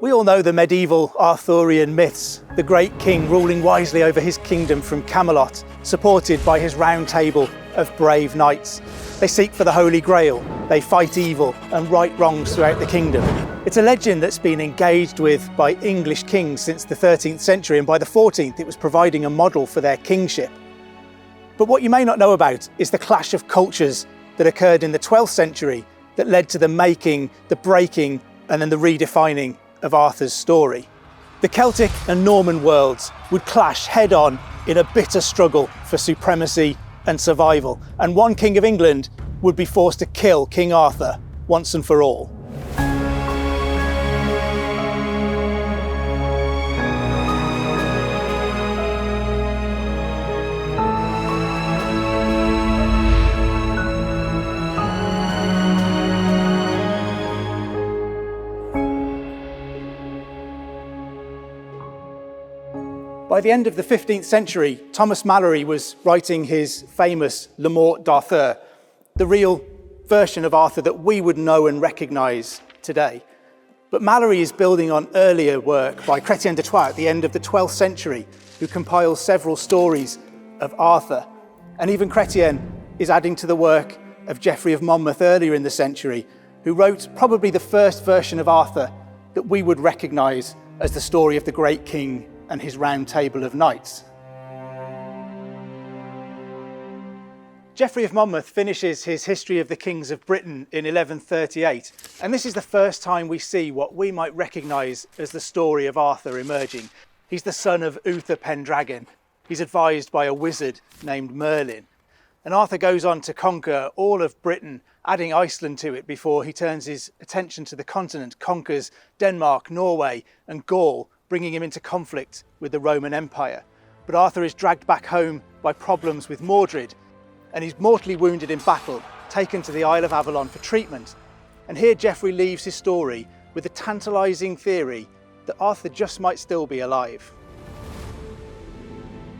We all know the medieval Arthurian myths, the great king ruling wisely over his kingdom from Camelot, supported by his round table of brave knights. They seek for the Holy Grail, they fight evil and right wrongs throughout the kingdom. It's a legend that's been engaged with by English kings since the 13th century, and by the 14th it was providing a model for their kingship. But what you may not know about is the clash of cultures that occurred in the 12th century that led to the making, the breaking, and then the redefining of Arthur's story. The Celtic and Norman worlds would clash head-on in a bitter struggle for supremacy and survival, and one king of England would be forced to kill King Arthur once and for all. By the end of the 15th century, Thomas Malory was writing his famous Le Morte d'Arthur, the real version of Arthur that we would know and recognise today. But Malory is building on earlier work by Chrétien de Troyes at the end of the 12th century, who compiles several stories of Arthur. And even Chrétien is adding to the work of Geoffrey of Monmouth earlier in the century, who wrote probably the first version of Arthur that we would recognise as the story of the great king and his round table of knights. Geoffrey of Monmouth finishes his History of the Kings of Britain in 1138, and this is the first time we see what we might recognise as the story of Arthur emerging. He's the son of Uther Pendragon. He's advised by a wizard named Merlin. And Arthur goes on to conquer all of Britain, adding Iceland to it before he turns his attention to the continent, conquers Denmark, Norway and Gaul, bringing him into conflict with the Roman Empire. But Arthur is dragged back home by problems with Mordred, and he's mortally wounded in battle, taken to the Isle of Avalon for treatment. And here Geoffrey leaves his story with a tantalising theory that Arthur just might still be alive.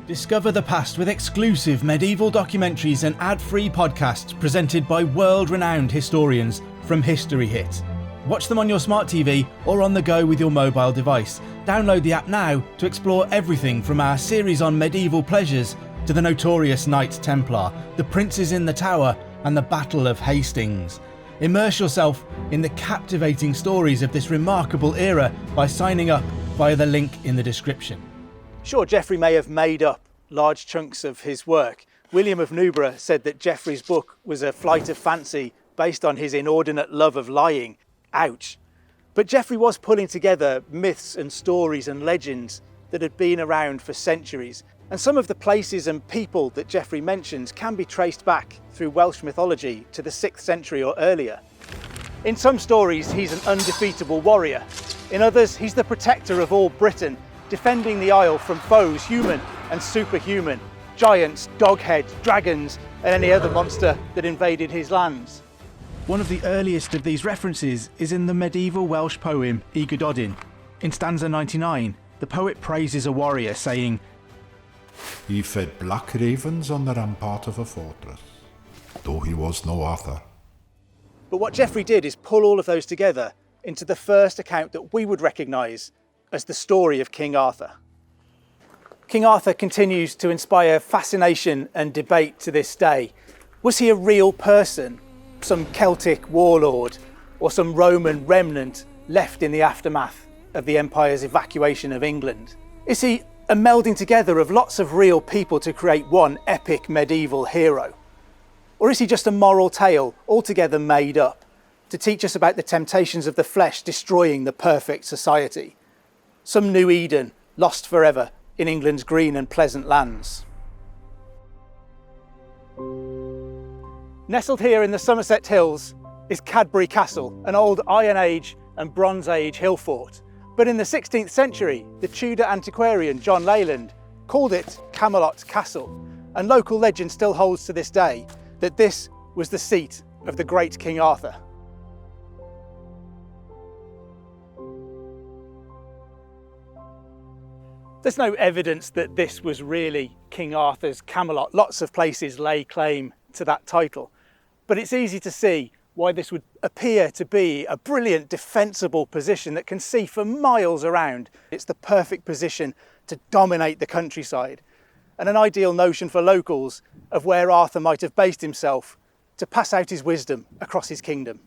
Discover the past with exclusive medieval documentaries and ad-free podcasts presented by world-renowned historians from History Hit. Watch them on your smart TV or on the go with your mobile device. Download the app now to explore everything from our series on medieval pleasures to the notorious Knights Templar, the Princes in the Tower and the Battle of Hastings. Immerse yourself in the captivating stories of this remarkable era by signing up via the link in the description. Sure, Geoffrey may have made up large chunks of his work. William of Newburgh said that Geoffrey's book was a flight of fancy based on his inordinate love of lying. Ouch. But Geoffrey was pulling together myths and stories and legends that had been around for centuries. And some of the places and people that Geoffrey mentions can be traced back through Welsh mythology to the 6th century or earlier. In some stories, he's an undefeatable warrior. In others, he's the protector of all Britain, defending the Isle from foes, human and superhuman, giants, dogheads, dragons, and any other monster that invaded his lands. One of the earliest of these references is in the medieval Welsh poem Y Gododdin. In stanza 99, the poet praises a warrior, saying, "He fed black ravens on the rampart of a fortress, though he was no Arthur." But what Geoffrey did is pull all of those together into the first account that we would recognise as the story of King Arthur. King Arthur continues to inspire fascination and debate to this day. Was he a real person? Some Celtic warlord, or some Roman remnant left in the aftermath of the Empire's evacuation of England? Is he a melding together of lots of real people to create one epic medieval hero? Or is he just a moral tale altogether made up to teach us about the temptations of the flesh destroying the perfect society? Some new Eden lost forever in England's green and pleasant lands. Nestled here in the Somerset Hills is Cadbury Castle, an old Iron Age and Bronze Age hill fort. But in the 16th century, the Tudor antiquarian John Leyland called it Camelot Castle, and local legend still holds to this day that this was the seat of the great King Arthur. There's no evidence that this was really King Arthur's Camelot. Lots of places lay claim to that title. But it's easy to see why this would appear to be a brilliant defensible position that can see for miles around. It's the perfect position to dominate the countryside, and an ideal notion for locals of where Arthur might have based himself to pass out his wisdom across his kingdom.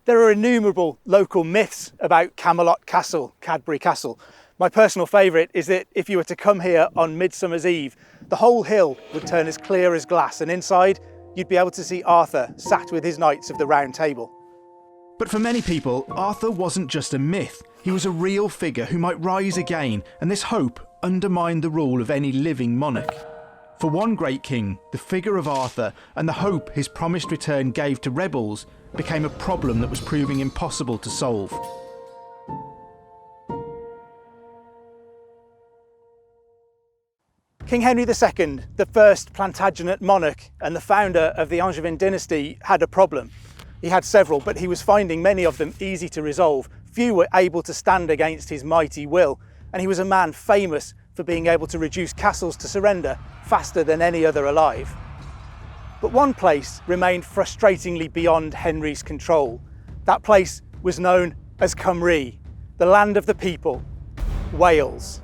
There are innumerable local myths about Camelot Castle, Cadbury Castle. My personal favourite is that if you were to come here on Midsummer's Eve, the whole hill would turn as clear as glass, and inside you'd be able to see Arthur sat with his knights of the Round Table. But for many people, Arthur wasn't just a myth. He was a real figure who might rise again, and this hope undermined the rule of any living monarch. For one great king, the figure of Arthur and the hope his promised return gave to rebels became a problem that was proving impossible to solve. King Henry II, the first Plantagenet monarch and the founder of the Angevin dynasty, had a problem. He had several, but he was finding many of them easy to resolve. Few were able to stand against his mighty will, and he was a man famous for being able to reduce castles to surrender faster than any other alive. But one place remained frustratingly beyond Henry's control. That place was known as Cymru, the land of the people, Wales.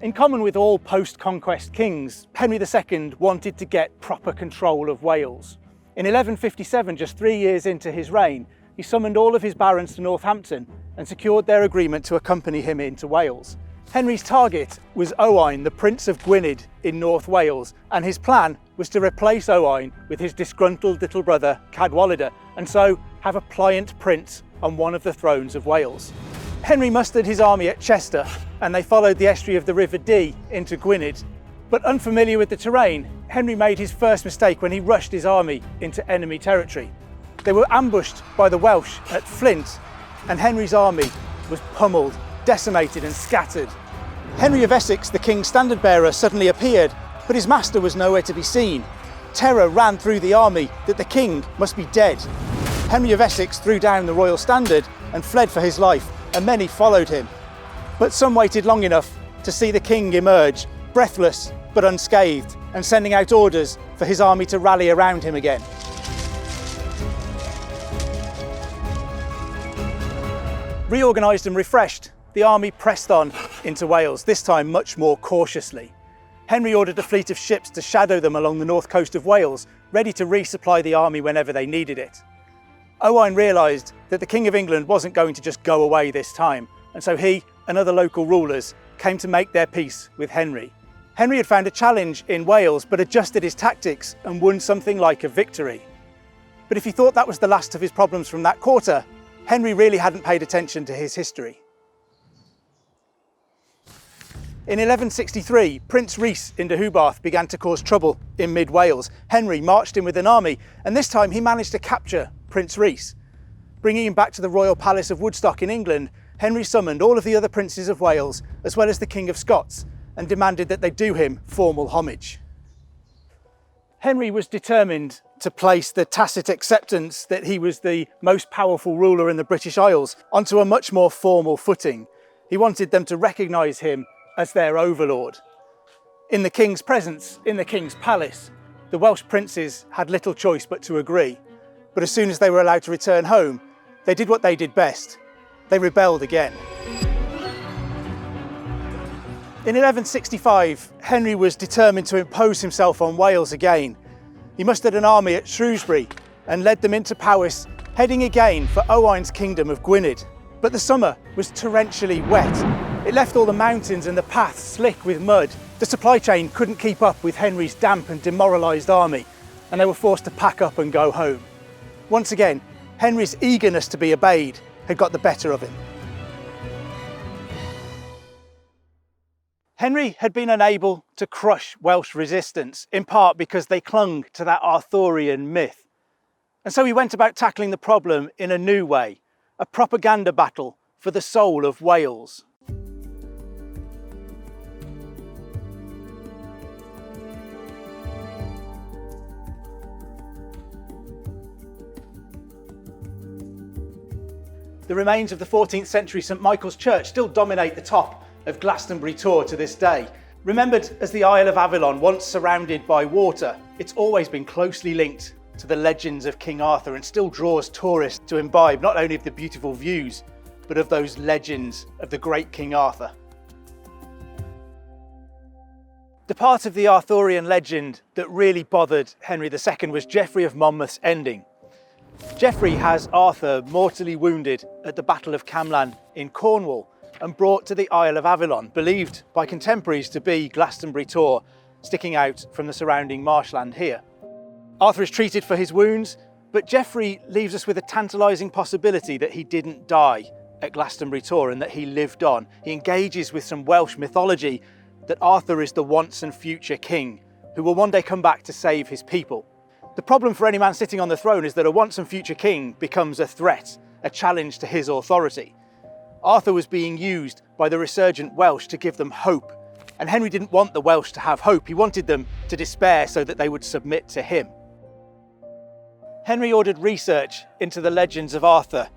In common with all post-conquest kings, Henry II wanted to get proper control of Wales. In 1157, just 3 years into his reign, he summoned all of his barons to Northampton and secured their agreement to accompany him into Wales. Henry's target was Owain, the Prince of Gwynedd in North Wales, and his plan was to replace Owain with his disgruntled little brother Cadwallader, and so have a pliant prince on one of the thrones of Wales. Henry mustered his army at Chester, and they followed the estuary of the River Dee into Gwynedd. But unfamiliar with the terrain, Henry made his first mistake when he rushed his army into enemy territory. They were ambushed by the Welsh at Flint, and Henry's army was pummeled, decimated and scattered. Henry of Essex, the king's standard bearer, suddenly appeared, but his master was nowhere to be seen. Terror ran through the army that the king must be dead. Henry of Essex threw down the royal standard and fled for his life, and many followed him. But some waited long enough to see the king emerge, breathless but unscathed, and sending out orders for his army to rally around him again. Reorganised and refreshed, the army pressed on into Wales, this time much more cautiously. Henry ordered a fleet of ships to shadow them along the north coast of Wales, ready to resupply the army whenever they needed it. Owain realised that the King of England wasn't going to just go away this time, and so he and other local rulers came to make their peace with Henry. Henry had found a challenge in Wales, but adjusted his tactics and won something like a victory. But if he thought that was the last of his problems from that quarter, Henry really hadn't paid attention to his history. In 1163, Prince Rhys in Deheubarth began to cause trouble in mid-Wales. Henry marched in with an army, and this time he managed to capture Prince Rhys. Bringing him back to the royal palace of Woodstock in England, Henry summoned all of the other princes of Wales, as well as the King of Scots, and demanded that they do him formal homage. Henry was determined to place the tacit acceptance that he was the most powerful ruler in the British Isles onto a much more formal footing. He wanted them to recognise him as their overlord. In the king's presence, in the king's palace, the Welsh princes had little choice but to agree. But as soon as they were allowed to return home, they did what they did best. They rebelled again. In 1165, Henry was determined to impose himself on Wales again. He mustered an army at Shrewsbury and led them into Powys, heading again for Owain's kingdom of Gwynedd. But the summer was torrentially wet. It left all the mountains and the paths slick with mud. The supply chain couldn't keep up with Henry's damp and demoralised army, and they were forced to pack up and go home. Once again, Henry's eagerness to be obeyed had got the better of him. Henry had been unable to crush Welsh resistance, in part because they clung to that Arthurian myth. And so he went about tackling the problem in a new way, a propaganda battle for the soul of Wales. The remains of the 14th century St Michael's Church still dominate the top of Glastonbury Tor to this day. Remembered as the Isle of Avalon, once surrounded by water, it's always been closely linked to the legends of King Arthur and still draws tourists to imbibe not only of the beautiful views, but of those legends of the great King Arthur. The part of the Arthurian legend that really bothered Henry II was Geoffrey of Monmouth's ending. Geoffrey has Arthur mortally wounded at the Battle of Camlan in Cornwall and brought to the Isle of Avalon, believed by contemporaries to be Glastonbury Tor, sticking out from the surrounding marshland here. Arthur is treated for his wounds, but Geoffrey leaves us with a tantalising possibility that he didn't die at Glastonbury Tor and that he lived on. He engages with some Welsh mythology that Arthur is the once and future king who will one day come back to save his people. The problem for any man sitting on the throne is that a once and future king becomes a threat, a challenge to his authority. Arthur was being used by the resurgent Welsh to give them hope, and Henry didn't want the Welsh to have hope. He wanted them to despair so that they would submit to him. Henry ordered research into the legends of Arthur.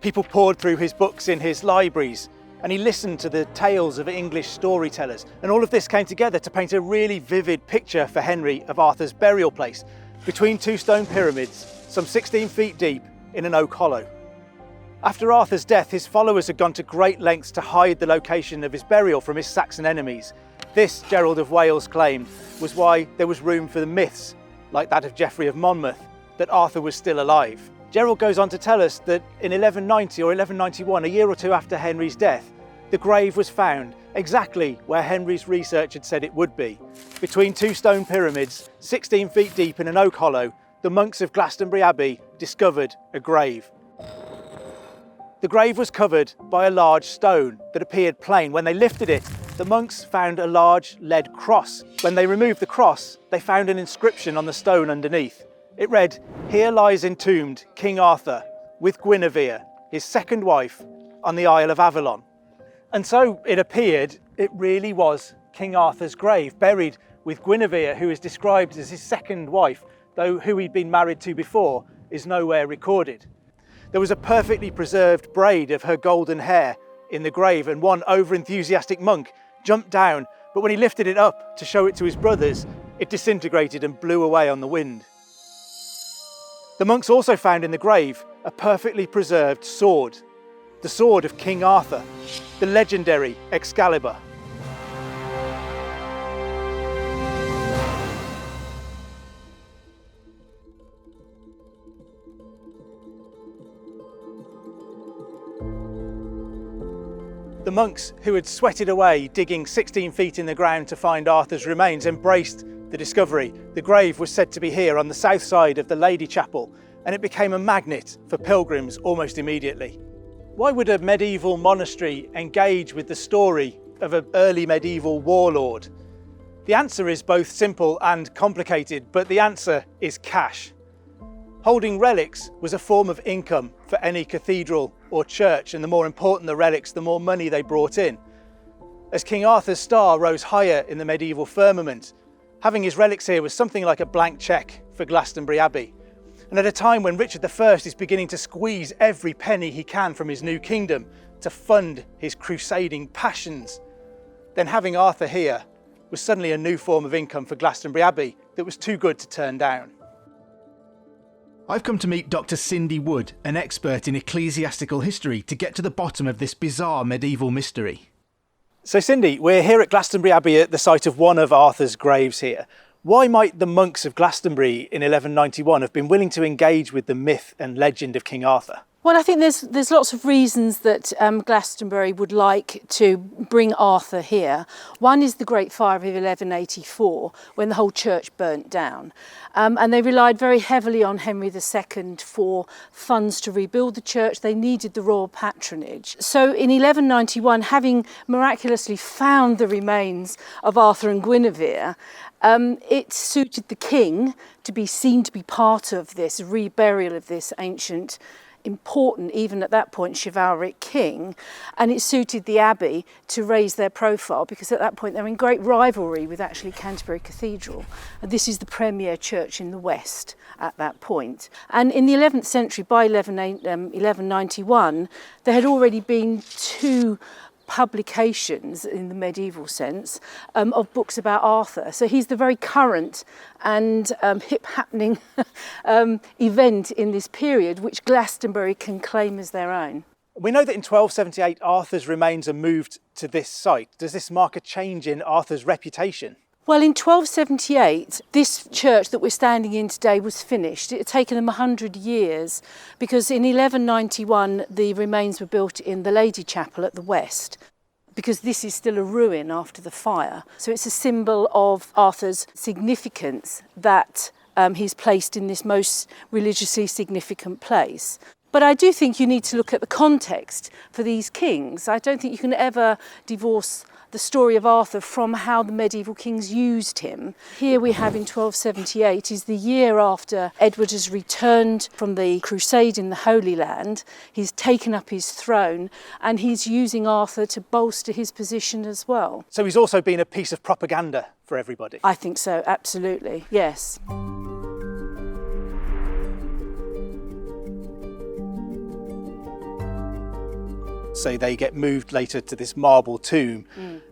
People poured through his books in his libraries, and he listened to the tales of English storytellers. And all of this came together to paint a really vivid picture for Henry of Arthur's burial place, between two stone pyramids, some 16 feet deep in an oak hollow. After Arthur's death, his followers had gone to great lengths to hide the location of his burial from his Saxon enemies. This, Gerald of Wales claimed, was why there was room for the myths, like that of Geoffrey of Monmouth, that Arthur was still alive. Gerald goes on to tell us that in 1190 or 1191, a year or two after Henry's death, the grave was found exactly where Henry's research had said it would be. Between two stone pyramids, 16 feet deep in an oak hollow, the monks of Glastonbury Abbey discovered a grave. The grave was covered by a large stone that appeared plain. When they lifted it, the monks found a large lead cross. When they removed the cross, they found an inscription on the stone underneath. It read, "Here lies entombed King Arthur with Guinevere, his second wife, on the Isle of Avalon." And so it appeared it really was King Arthur's grave, buried with Guinevere, who is described as his second wife, though who he'd been married to before is nowhere recorded. There was a perfectly preserved braid of her golden hair in the grave, and one over-enthusiastic monk jumped down, but when he lifted it up to show it to his brothers, it disintegrated and blew away on the wind. The monks also found in the grave a perfectly preserved sword, the sword of King Arthur, the legendary Excalibur. The monks, who had sweated away digging 16 feet in the ground to find Arthur's remains, embraced the discovery. The grave was said to be here on the south side of the Lady Chapel, and it became a magnet for pilgrims almost immediately. Why would a medieval monastery engage with the story of an early medieval warlord? The answer is both simple and complicated, but the answer is cash. Holding relics was a form of income for any cathedral or church, and the more important the relics, the more money they brought in. As King Arthur's star rose higher in the medieval firmament, having his relics here was something like a blank cheque for Glastonbury Abbey. And at a time when Richard I is beginning to squeeze every penny he can from his new kingdom to fund his crusading passions, then having Arthur here was suddenly a new form of income for Glastonbury Abbey that was too good to turn down. I've come to meet Dr. Cindy Wood, an expert in ecclesiastical history, to get to the bottom of this bizarre medieval mystery. So Cindy, we're here at Glastonbury Abbey at the site of one of Arthur's graves here. Why might the monks of Glastonbury in 1191 have been willing to engage with the myth and legend of King Arthur? Well, I think there's lots of reasons that Glastonbury would like to bring Arthur here. One is the Great Fire of 1184, when the whole church burnt down. And they relied very heavily on Henry II for funds to rebuild the church. They needed the royal patronage. So in 1191, having miraculously found the remains of Arthur and Guinevere, it suited the king to be seen to be part of this reburial of this ancient, important, even at that point, chivalric king, and it suited the abbey to raise their profile, because at that point they're in great rivalry with actually Canterbury Cathedral, and this is the premier church in the west at that point. And in the 11th century, by 1191, there had already been two publications in the medieval sense of books about Arthur. So he's the very current and hip-happening event in this period, which Glastonbury can claim as their own. We know that in 1278 Arthur's remains are moved to this site. Does this mark a change in Arthur's reputation? Well, in 1278, this church that we're standing in today was finished. It had taken them 100 years because in 1191 the remains were built in the Lady Chapel at the west, because this is still a ruin after the fire. So it's a symbol of Arthur's significance that he's placed in this most religiously significant place. But I do think you need to look at the context for these kings. I don't think you can ever divorce the story of Arthur from how the medieval kings used him. Here we have in 1278 is the year after Edward has returned from the crusade in the Holy Land. He's taken up his throne and he's using Arthur to bolster his position as well. So he's also been a piece of propaganda for everybody? I think so, absolutely, yes. So they get moved later to this marble tomb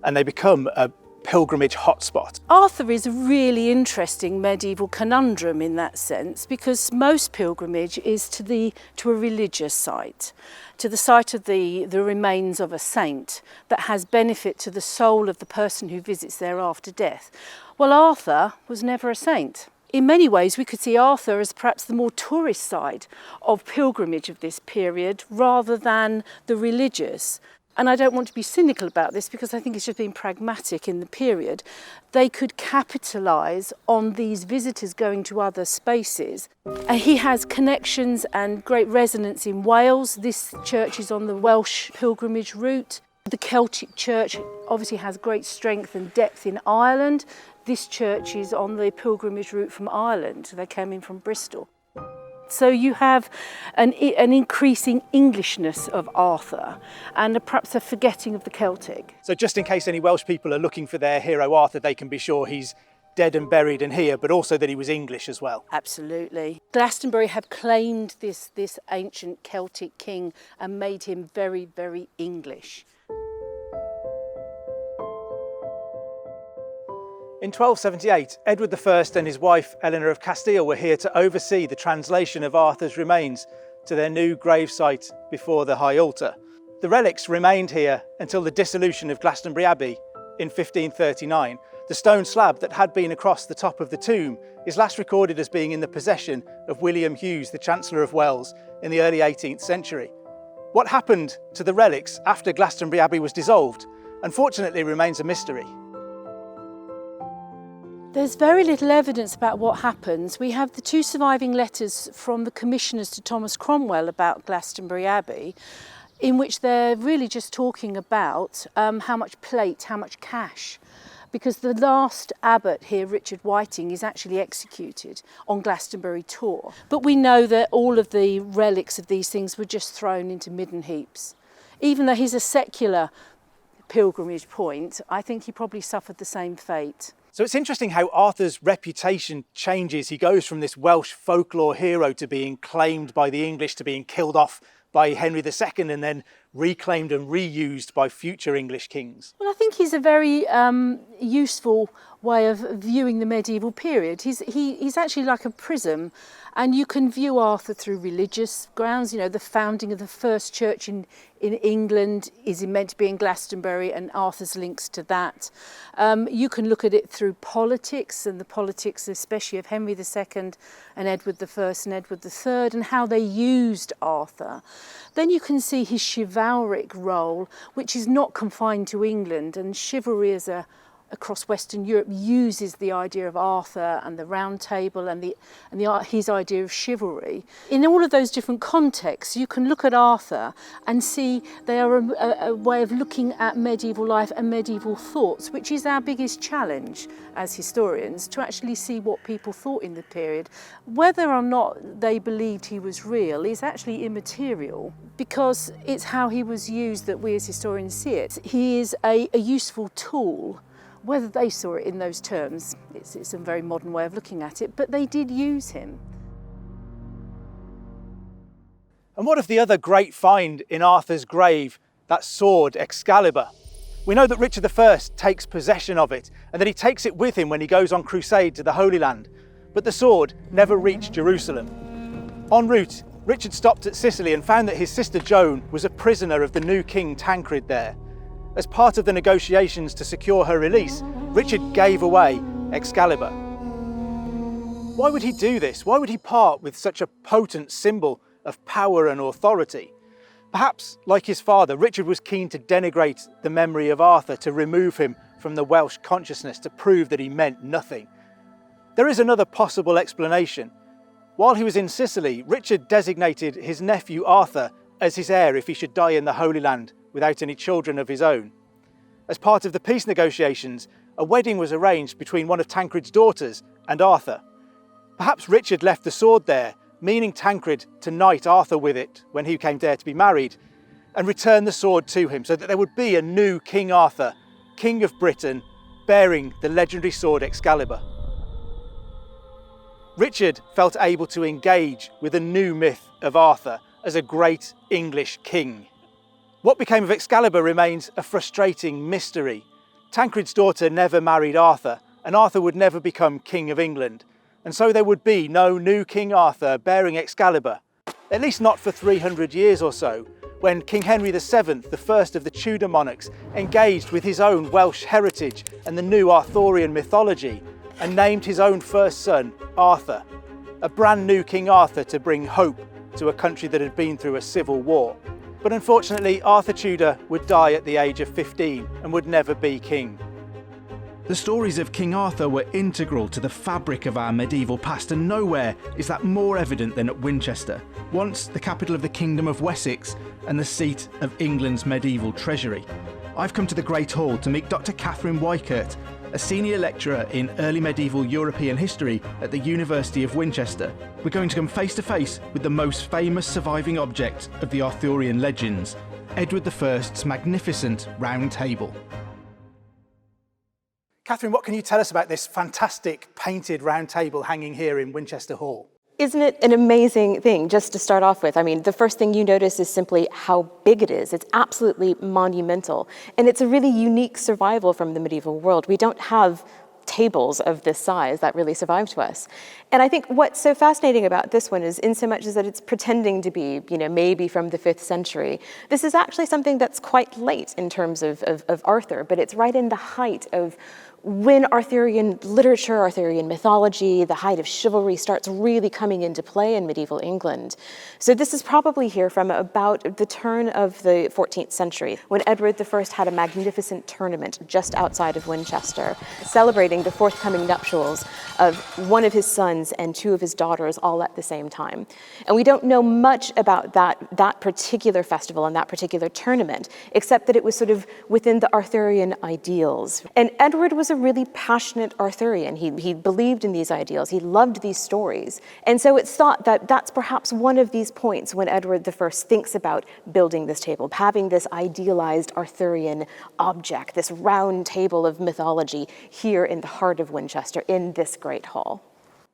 and they become a pilgrimage hotspot. Arthur is a really interesting medieval conundrum in that sense, because most pilgrimage is to a religious site, to the site of the remains of a saint that has benefit to the soul of the person who visits there after death. Well, Arthur was never a saint. In many ways, we could see Arthur as perhaps the more tourist side of pilgrimage of this period rather than the religious. And I don't want to be cynical about this because I think it's just been pragmatic in the period. They could capitalise on these visitors going to other spaces. And he has connections and great resonance in Wales. This church is on the Welsh pilgrimage route. The Celtic church obviously has great strength and depth in Ireland. This church is on the pilgrimage route from Ireland. They came in from Bristol. So you have an increasing Englishness of Arthur and perhaps a forgetting of the Celtic. So just in case any Welsh people are looking for their hero Arthur, they can be sure he's dead and buried in here, but also that he was English as well. Absolutely. Glastonbury have claimed this ancient Celtic king and made him very, very English. In 1278, Edward I and his wife Eleanor of Castile were here to oversee the translation of Arthur's remains to their new gravesite before the high altar. The relics remained here until the dissolution of Glastonbury Abbey in 1539. The stone slab that had been across the top of the tomb is last recorded as being in the possession of William Hughes, the Chancellor of Wells, in the early 18th century. What happened to the relics after Glastonbury Abbey was dissolved, unfortunately remains a mystery. There's very little evidence about what happens. We have the two surviving letters from the commissioners to Thomas Cromwell about Glastonbury Abbey, in which they're really just talking about how much plate, how much cash, because the last abbot here, Richard Whiting, is actually executed on Glastonbury Tor. But we know that all of the relics of these things were just thrown into midden heaps. Even though he's a secular pilgrimage point, I think he probably suffered the same fate. So it's interesting how Arthur's reputation changes. He goes from this Welsh folklore hero to being claimed by the English, to being killed off by Henry II and then reclaimed and reused by future English kings. Well, I think he's a very useful way of viewing the medieval period. He's actually like a prism, and you can view Arthur through religious grounds. You know, the founding of the first church in England is meant to be in Glastonbury, and Arthur's links to that. You can look at it through politics, and the politics especially of Henry II and Edward I and Edward III, and how they used Arthur. Then you can see his chivalric role, which is not confined to England, and chivalry across Western Europe uses the idea of Arthur and the Round Table and his idea of chivalry. In all of those different contexts, you can look at Arthur and see they are a way of looking at medieval life and medieval thoughts, which is our biggest challenge as historians, to actually see what people thought in the period. Whether or not they believed he was real is actually immaterial, because it's how he was used that we as historians see it. He is a useful tool. Whether they saw it in those terms, it's a very modern way of looking at it, but they did use him. And what of the other great find in Arthur's grave that sword Excalibur. We know that Richard I takes possession of it and that he takes it with him when he goes on crusade to the Holy Land, but the sword never reached Jerusalem. En route, Richard stopped at Sicily and found that his sister Joan was a prisoner of the new king Tancred there. As part of the negotiations to secure her release, Richard gave away Excalibur. Why would he do this? Why would he part with such a potent symbol of power and authority? Perhaps, like his father, Richard was keen to denigrate the memory of Arthur, to remove him from the Welsh consciousness, to prove that he meant nothing. There is another possible explanation. While he was in Sicily, Richard designated his nephew Arthur as his heir if he should die in the Holy Land without any children of his own. As part of the peace negotiations, a wedding was arranged between one of Tancred's daughters and Arthur. Perhaps Richard left the sword there, meaning Tancred to knight Arthur with it when he came there to be married, and return the sword to him so that there would be a new King Arthur, King of Britain, bearing the legendary sword Excalibur. Richard felt able to engage with a new myth of Arthur as a great English king. What became of Excalibur remains a frustrating mystery. Tancred's daughter never married Arthur, and Arthur would never become King of England. And so there would be no new King Arthur bearing Excalibur, at least not for 300 years or so, when King Henry VII, the first of the Tudor monarchs, engaged with his own Welsh heritage and the new Arthurian mythology, and named his own first son Arthur, a brand new King Arthur to bring hope to a country that had been through a civil war. But unfortunately, Arthur Tudor would die at the age of 15 and would never be king. The stories of King Arthur were integral to the fabric of our medieval past, and nowhere is that more evident than at Winchester, once the capital of the Kingdom of Wessex and the seat of England's medieval treasury. I've come to the Great Hall to meet Dr. Catherine Weikert, a senior lecturer in early medieval European history at the University of Winchester. We're going to come face to face with the most famous surviving object of the Arthurian legends, Edward I's magnificent Round Table. Catherine, what can you tell us about this fantastic painted round table hanging here in Winchester Hall? Isn't it an amazing thing just to start off with? I mean, the first thing you notice is simply how big it is. It's absolutely monumental. And it's a really unique survival from the medieval world. We don't have tables of this size that really survive to us. And I think what's so fascinating about this one is in so much as that it's pretending to be, maybe from the 5th century. This is actually something that's quite late in terms of Arthur, but it's right in the height of when Arthurian literature, Arthurian mythology, the height of chivalry starts really coming into play in medieval England. So this is probably here from about the turn of the 14th century, when Edward I had a magnificent tournament just outside of Winchester, celebrating the forthcoming nuptials of one of his sons and 2 of his daughters all at the same time. And we don't know much about that particular festival and that particular tournament, except that it was sort of within the Arthurian ideals. And Edward was a really passionate Arthurian. He believed in these ideals. He loved these stories. And so it's thought that that's perhaps one of these points when Edward I thinks about building this table, having this idealized Arthurian object, this round table of mythology here in the heart of Winchester, in this great hall.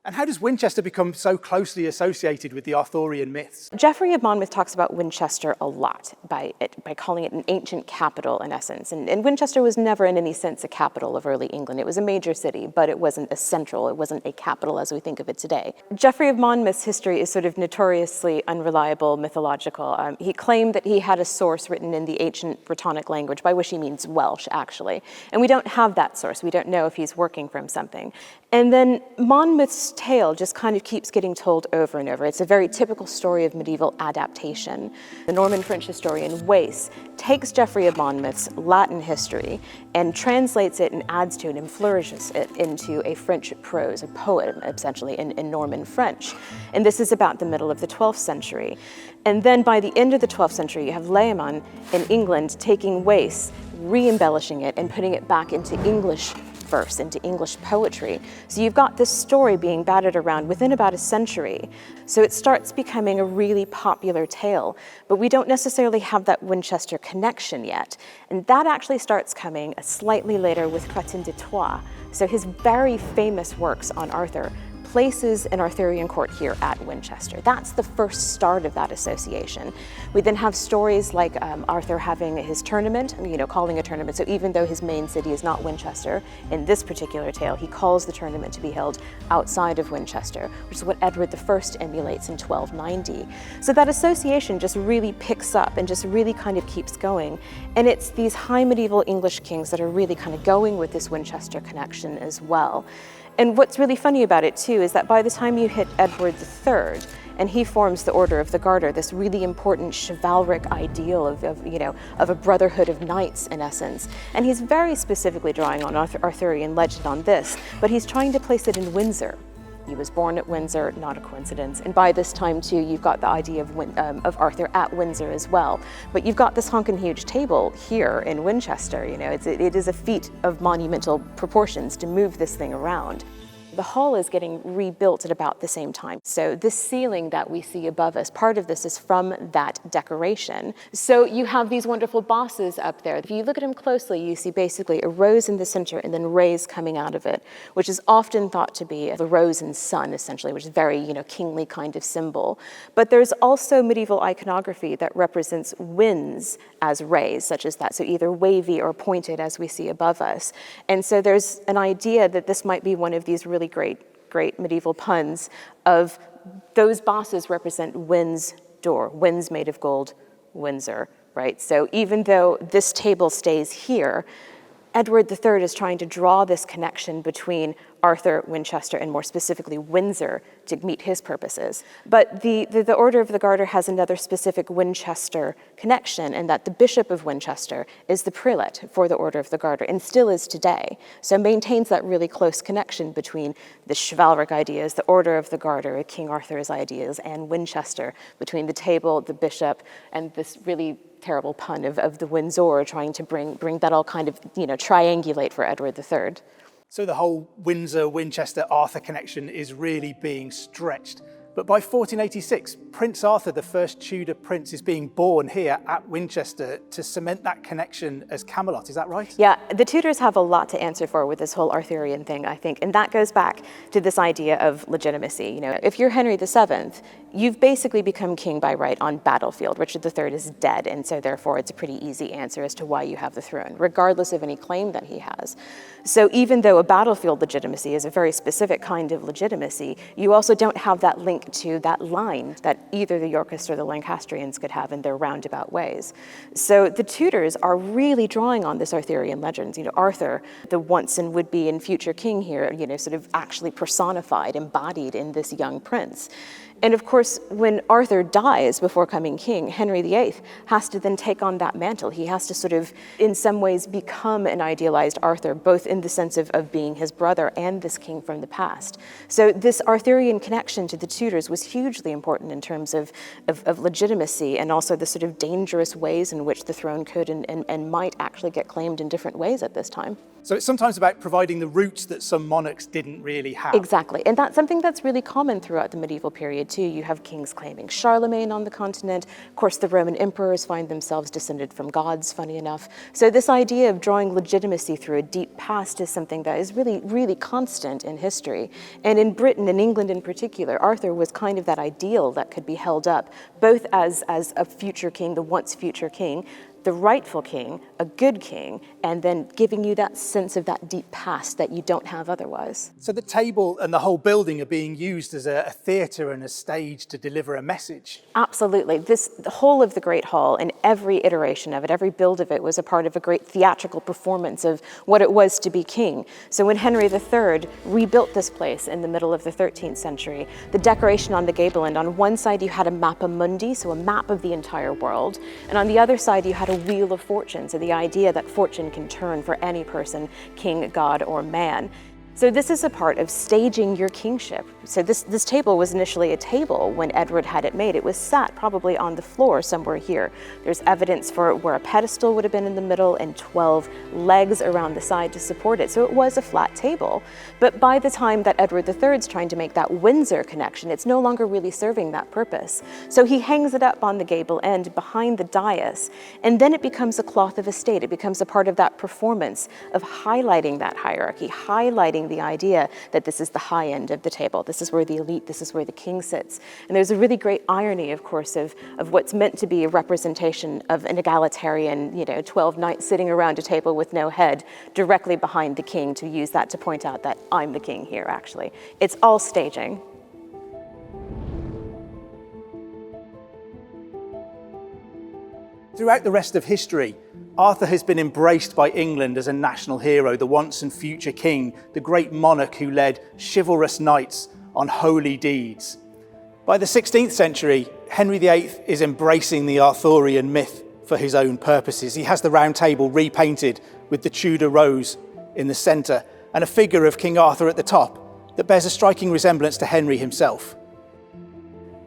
And how does Winchester become so closely associated with the Arthurian myths? Geoffrey of Monmouth talks about Winchester a lot by calling it an ancient capital in essence. And Winchester was never in any sense a capital of early England. It was a major city, but it wasn't a central, it wasn't a capital as we think of it today. Geoffrey of Monmouth's history is sort of notoriously unreliable, mythological. He claimed that he had a source written in the ancient Brittonic language, by which he means Welsh, actually. And we don't have that source. We don't know if he's working from something. And then Monmouth's tale just kind of keeps getting told over and over. It's a very typical story of medieval adaptation. The Norman French historian Wace takes Geoffrey of Monmouth's Latin history and translates it and adds to it and flourishes it into a French prose, a poem, essentially, in Norman French. And this is about the middle of the 12th century. And then by the end of the 12th century, you have Layman in England taking Wace, re-embellishing it and putting it back into English verse, into English poetry. So you've got this story being batted around within about a century. So it starts becoming a really popular tale, but we don't necessarily have that Winchester connection yet. And that actually starts coming slightly later with Chrétien de Troyes. So his very famous works on Arthur places an Arthurian court here at Winchester. That's the first start of that association. We then have stories like Arthur having his tournament, calling a tournament. So even though his main city is not Winchester, in this particular tale, he calls the tournament to be held outside of Winchester, which is what Edward I emulates in 1290. So that association just really picks up and just really kind of keeps going. And it's these high medieval English kings that are really kind of going with this Winchester connection as well. And what's really funny about it too is that by the time you hit Edward III, and he forms the Order of the Garter, this really important chivalric ideal of a brotherhood of knights in essence. And he's very specifically drawing on Arthurian legend on this, but he's trying to place it in Windsor. He was born at Windsor, not a coincidence. And by this time too, you've got the idea of Arthur at Windsor as well. But you've got this honkin' huge table here in Winchester. It is a feat of monumental proportions to move this thing around. The hall is getting rebuilt at about the same time. So this ceiling that we see above us, part of this is from that decoration. So you have these wonderful bosses up there. If you look at them closely, you see basically a rose in the center and then rays coming out of it, which is often thought to be the rose and sun, essentially, which is very, kingly kind of symbol. But there's also medieval iconography that represents winds as rays, such as that. So either wavy or pointed, as we see above us. And so there's an idea that this might be one of these really great medieval puns of those bosses represent Wind's door, winds made of gold, Windsor, right? So even though this table stays here, Edward III is trying to draw this connection between Arthur, Winchester, and more specifically Windsor to meet his purposes. But the Order of the Garter has another specific Winchester connection, and that the Bishop of Winchester is the prelate for the Order of the Garter, and still is today. So maintains that really close connection between the chivalric ideas, the Order of the Garter, King Arthur's ideas, and Winchester, between the table, the bishop, and this really terrible pun of the Windsor, trying to bring that all kind of, triangulate for Edward III. So the whole Windsor-Winchester-Arthur connection is really being stretched. But by 1486, Prince Arthur, the first Tudor prince, is being born here at Winchester to cement that connection as Camelot. Is that right? Yeah, the Tudors have a lot to answer for with this whole Arthurian thing, I think. And that goes back to this idea of legitimacy. If you're Henry VII, you've basically become king by right on battlefield. Richard III is dead, and so therefore it's a pretty easy answer as to why you have the throne, regardless of any claim that he has. So even though a battlefield legitimacy is a very specific kind of legitimacy, you also don't have that link to that line that either the Yorkists or the Lancastrians could have in their roundabout ways. So the Tudors are really drawing on this Arthurian legends. Arthur, the once and would-be and future king here, sort of actually personified, embodied in this young prince. And of course, when Arthur dies before coming king, Henry VIII has to then take on that mantle. He has to sort of, in some ways, become an idealized Arthur, both in the sense of being his brother and this king from the past. So this Arthurian connection to the Tudors was hugely important in terms of legitimacy, and also the sort of dangerous ways in which the throne could and might actually get claimed in different ways at this time. So it's sometimes about providing the roots that some monarchs didn't really have. Exactly, and that's something that's really common throughout the medieval period too. You have kings claiming Charlemagne on the continent. Of course, the Roman emperors find themselves descended from gods, funny enough. So this idea of drawing legitimacy through a deep past is something that is really, really constant in history. And in Britain, in England in particular, Arthur was kind of that ideal that could be held up, both as a future king, the once future king, the rightful king, a good king, and then giving you that sense of that deep past that you don't have otherwise. So the table and the whole building are being used as a theatre and a stage to deliver a message. Absolutely. The whole of the Great Hall and every iteration of it, every build of it was a part of a great theatrical performance of what it was to be king. So when Henry III rebuilt this place in the middle of the 13th century, the decoration on the gable end, on one side you had a mappa mundi, so a map of the entire world, and on the other side you had a wheel of fortune, so the idea that fortune can turn for any person, king, god, or man. So this is a part of staging your kingship. So this table was initially a table when Edward had it made. It was sat probably on the floor somewhere here. There's evidence for where a pedestal would have been in the middle and 12 legs around the side to support it. So it was a flat table. But by the time that Edward III is trying to make that Windsor connection, it's no longer really serving that purpose. So he hangs it up on the gable end behind the dais, and then it becomes a cloth of estate. It becomes a part of that performance of highlighting that hierarchy, highlighting highlighting the idea that this is the high end of the table. This is where the elite, this is where the king sits. And there's a really great irony, of course, of what's meant to be a representation of an egalitarian, 12 knights sitting around a table with no head directly behind the king, to use that to point out that I'm the king here, actually. It's all staging. Throughout the rest of history, Arthur has been embraced by England as a national hero, the once and future king, the great monarch who led chivalrous knights on holy deeds. By the 16th century, Henry VIII is embracing the Arthurian myth for his own purposes. He has the Round Table repainted with the Tudor rose in the centre and a figure of King Arthur at the top that bears a striking resemblance to Henry himself.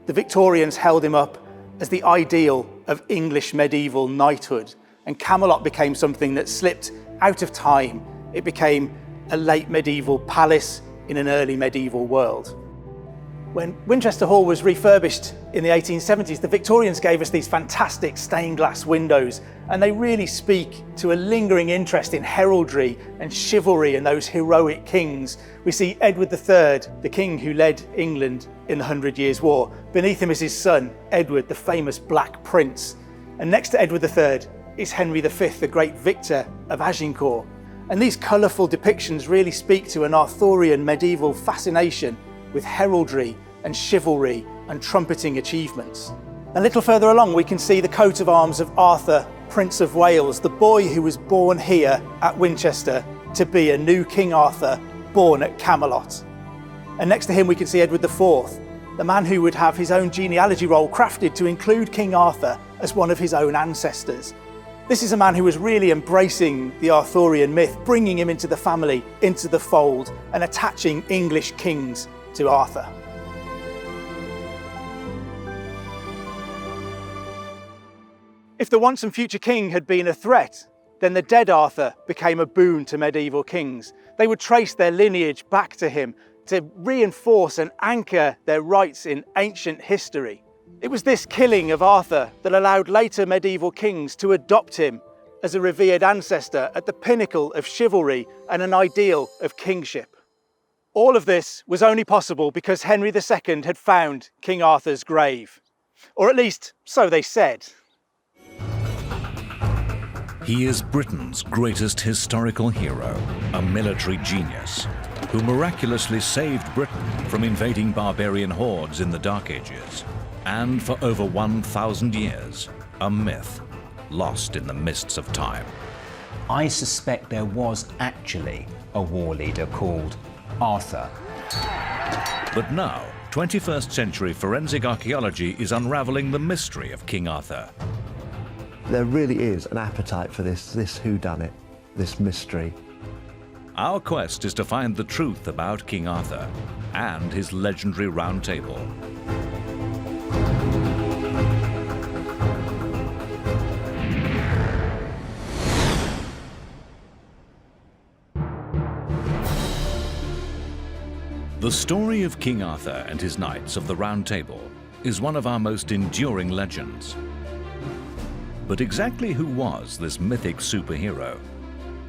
The Victorians held him up as the ideal of English medieval knighthood, and Camelot became something that slipped out of time. It became a late medieval palace in an early medieval world. When Winchester Hall was refurbished in the 1870s, the Victorians gave us these fantastic stained glass windows, and they really speak to a lingering interest in heraldry and chivalry and those heroic kings. We see Edward III, the king who led England in the 100 Years' War. Beneath him is his son, Edward, the famous Black Prince. And next to Edward III is Henry V, the great victor of Agincourt. And these colourful depictions really speak to an Arthurian medieval fascination with heraldry and chivalry and trumpeting achievements. A little further along we can see the coat of arms of Arthur, Prince of Wales, the boy who was born here at Winchester to be a new King Arthur born at Camelot. And next to him we can see Edward IV, the man who would have his own genealogy roll crafted to include King Arthur as one of his own ancestors. This is a man who was really embracing the Arthurian myth, bringing him into the family, into the fold, and attaching English kings to Arthur. If the once and future king had been a threat, then the dead Arthur became a boon to medieval kings. They would trace their lineage back to him to reinforce and anchor their rights in ancient history. It was this killing of Arthur that allowed later medieval kings to adopt him as a revered ancestor at the pinnacle of chivalry and an ideal of kingship. All of this was only possible because Henry II had found King Arthur's grave. Or at least, so they said. He is Britain's greatest historical hero, a military genius, who miraculously saved Britain from invading barbarian hordes in the Dark Ages, and for over 1,000 years, a myth lost in the mists of time. I suspect there was actually a war leader called Arthur. But now, 21st century forensic archaeology is unraveling the mystery of King Arthur. There really is an appetite for this whodunit, this mystery. Our quest is to find the truth about King Arthur and his legendary Round Table. The story of King Arthur and his knights of the Round Table is one of our most enduring legends. But exactly who was this mythic superhero?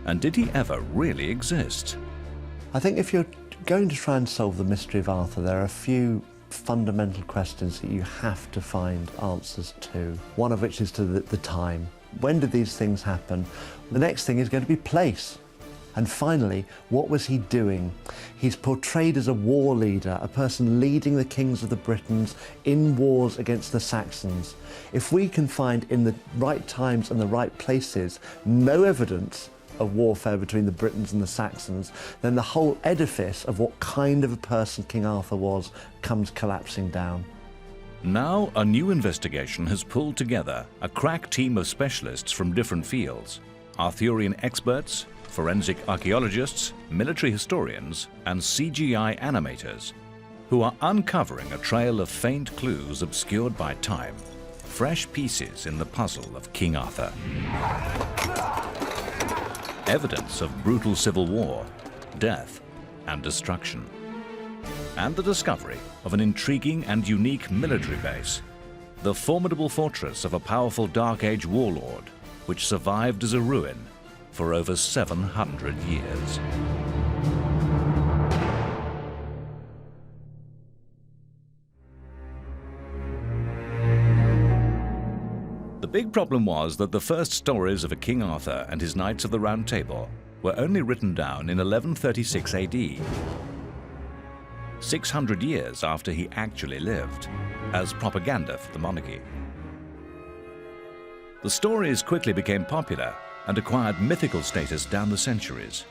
And did he ever really exist? I think if you're going to try and solve the mystery of Arthur, there are a few fundamental questions that you have to find answers to. One of which is to the time. When did these things happen? The next thing is going to be place. And finally, what was he doing? He's portrayed as a war leader, a person leading the kings of the Britons in wars against the Saxons. If we can find in the right times and the right places no evidence of warfare between the Britons and the Saxons, then the whole edifice of what kind of a person King Arthur was comes collapsing down. Now, a new investigation has pulled together a crack team of specialists from different fields, Arthurian experts, forensic archaeologists, military historians, and CGI animators, who are uncovering a trail of faint clues obscured by time, fresh pieces in the puzzle of King Arthur. Evidence of brutal civil war, death, and destruction. And the discovery of an intriguing and unique military base, the formidable fortress of a powerful Dark Age warlord, which survived as a ruin for over 700 years. big problem was that the first stories of a King Arthur and his Knights of the Round Table were only written down in 1136 AD, 600 years after he actually lived, as propaganda for the monarchy. The stories quickly became popular and acquired mythical status down the centuries.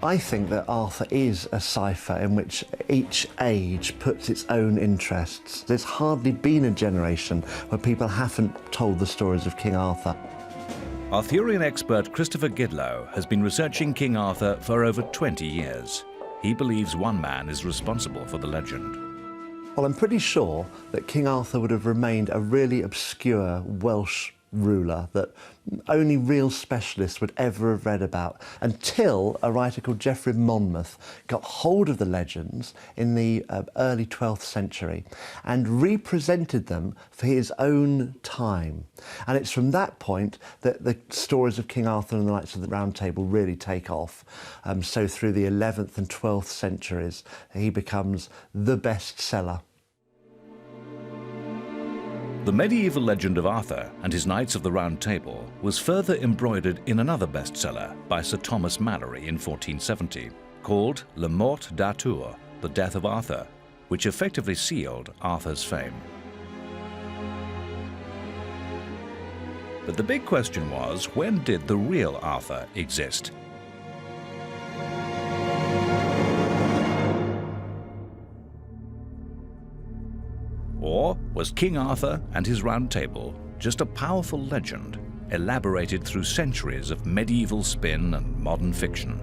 I think that Arthur is a cipher in which each age puts its own interests. There's hardly been a generation where people haven't told the stories of King Arthur. Arthurian expert Christopher Gidlow has been researching King Arthur for over 20 years. He believes one man is responsible for the legend. Well, I'm pretty sure that King Arthur would have remained a really obscure Welsh ruler that only real specialists would ever have read about until a writer called Geoffrey Monmouth got hold of the legends in the early 12th century and represented them for his own time. And it's from that point that the stories of King Arthur and the Knights of the Round Table really take off. So through the 11th and 12th centuries, he becomes the bestseller. The medieval legend of Arthur and his Knights of the Round Table was further embroidered in another bestseller by Sir Thomas Malory in 1470, called Le Mort d'Arthur, The Death of Arthur, which effectively sealed Arthur's fame. But the big question was, when did the real Arthur exist? Or was King Arthur and his Round Table just a powerful legend, elaborated through centuries of medieval spin and modern fiction?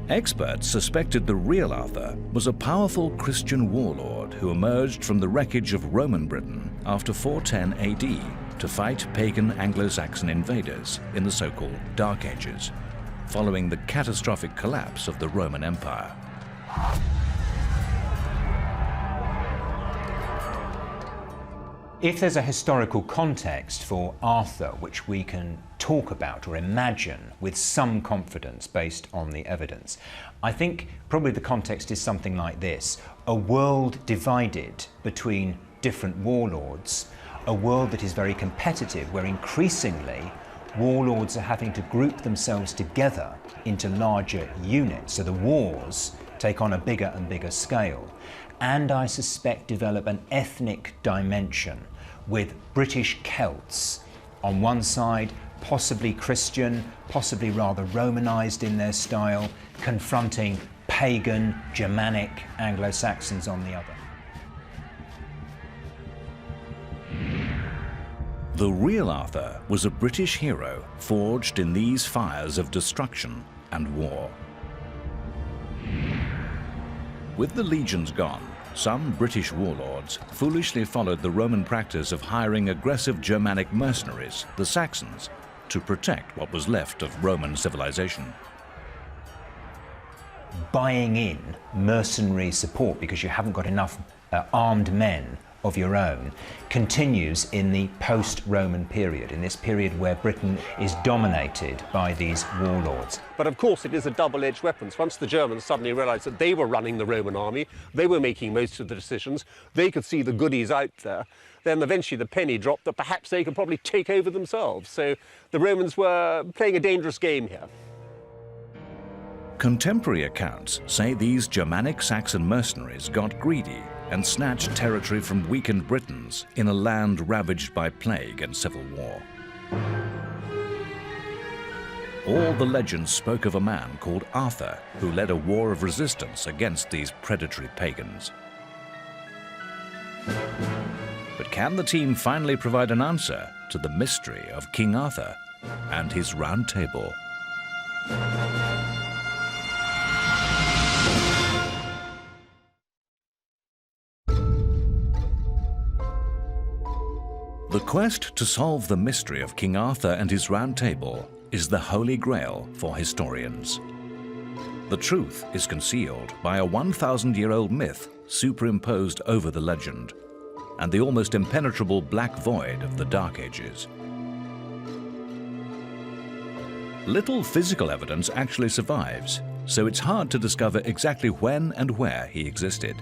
Experts suspected the real Arthur was a powerful Christian warlord who emerged from the wreckage of Roman Britain after 410 AD to fight pagan Anglo-Saxon invaders in the so-called Dark Ages, following the catastrophic collapse of the Roman Empire. If there's a historical context for Arthur which we can talk about or imagine with some confidence based on the evidence, I think probably the context is something like this: a world divided between different warlords, a world that is very competitive, where increasingly warlords are having to group themselves together into larger units, so the wars take on a bigger and bigger scale, and I suspect develop an ethnic dimension with British Celts on one side, possibly Christian, possibly rather Romanized in their style, confronting pagan, Germanic Anglo-Saxons on the other. The real Arthur was a British hero forged in these fires of destruction and war. With the legions gone, some British warlords foolishly followed the Roman practice of hiring aggressive Germanic mercenaries, the Saxons, to protect what was left of Roman civilization. Buying in mercenary support because you haven't got enough armed men of your own continues in the post-Roman period, in this period where Britain is dominated by these warlords. But of course it is a double-edged weapon. Once the Germans suddenly realized that they were running the Roman army, they were making most of the decisions, they could see the goodies out there, then eventually the penny dropped that perhaps they could probably take over themselves. So the Romans were playing a dangerous game here. Contemporary accounts say these Germanic Saxon mercenaries got greedy and snatched territory from weakened Britons in a land ravaged by plague and civil war. All the legends spoke of a man called Arthur who led a war of resistance against these predatory pagans. But can the team finally provide an answer to the mystery of King Arthur and his Round Table? The quest to solve the mystery of King Arthur and his Round Table is the Holy Grail for historians. The truth is concealed by a 1,000-year-old myth superimposed over the legend, and the almost impenetrable black void of the Dark Ages. Little physical evidence actually survives, so it's hard to discover exactly when and where he existed.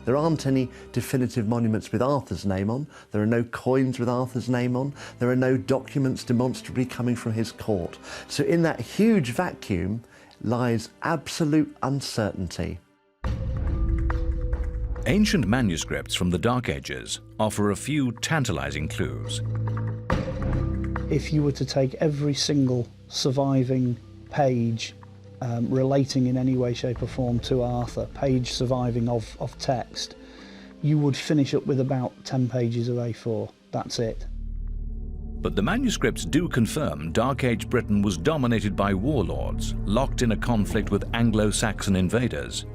There aren't any definitive monuments with Arthur's name on, there are no coins with Arthur's name on, there are no documents demonstrably coming from his court. So in that huge vacuum lies absolute uncertainty. Ancient manuscripts from the Dark Ages offer a few tantalizing clues. If you were to take every single surviving page relating in any way, shape or form to Arthur, page surviving of text, you would finish up with about 10 pages of A4. That's it. But the manuscripts do confirm Dark Age Britain was dominated by warlords, locked in a conflict with Anglo-Saxon invaders.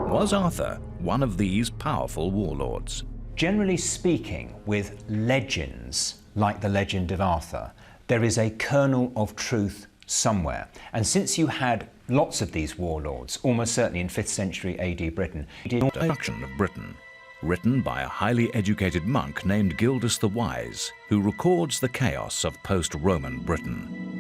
Was Arthur one of these powerful warlords? Generally speaking, with legends like the legend of Arthur, there is a kernel of truth somewhere. And since you had lots of these warlords, almost certainly in 5th century AD Britain, Destruction of Britain, written by a highly educated monk named Gildas the Wise, who records the chaos of post-Roman Britain.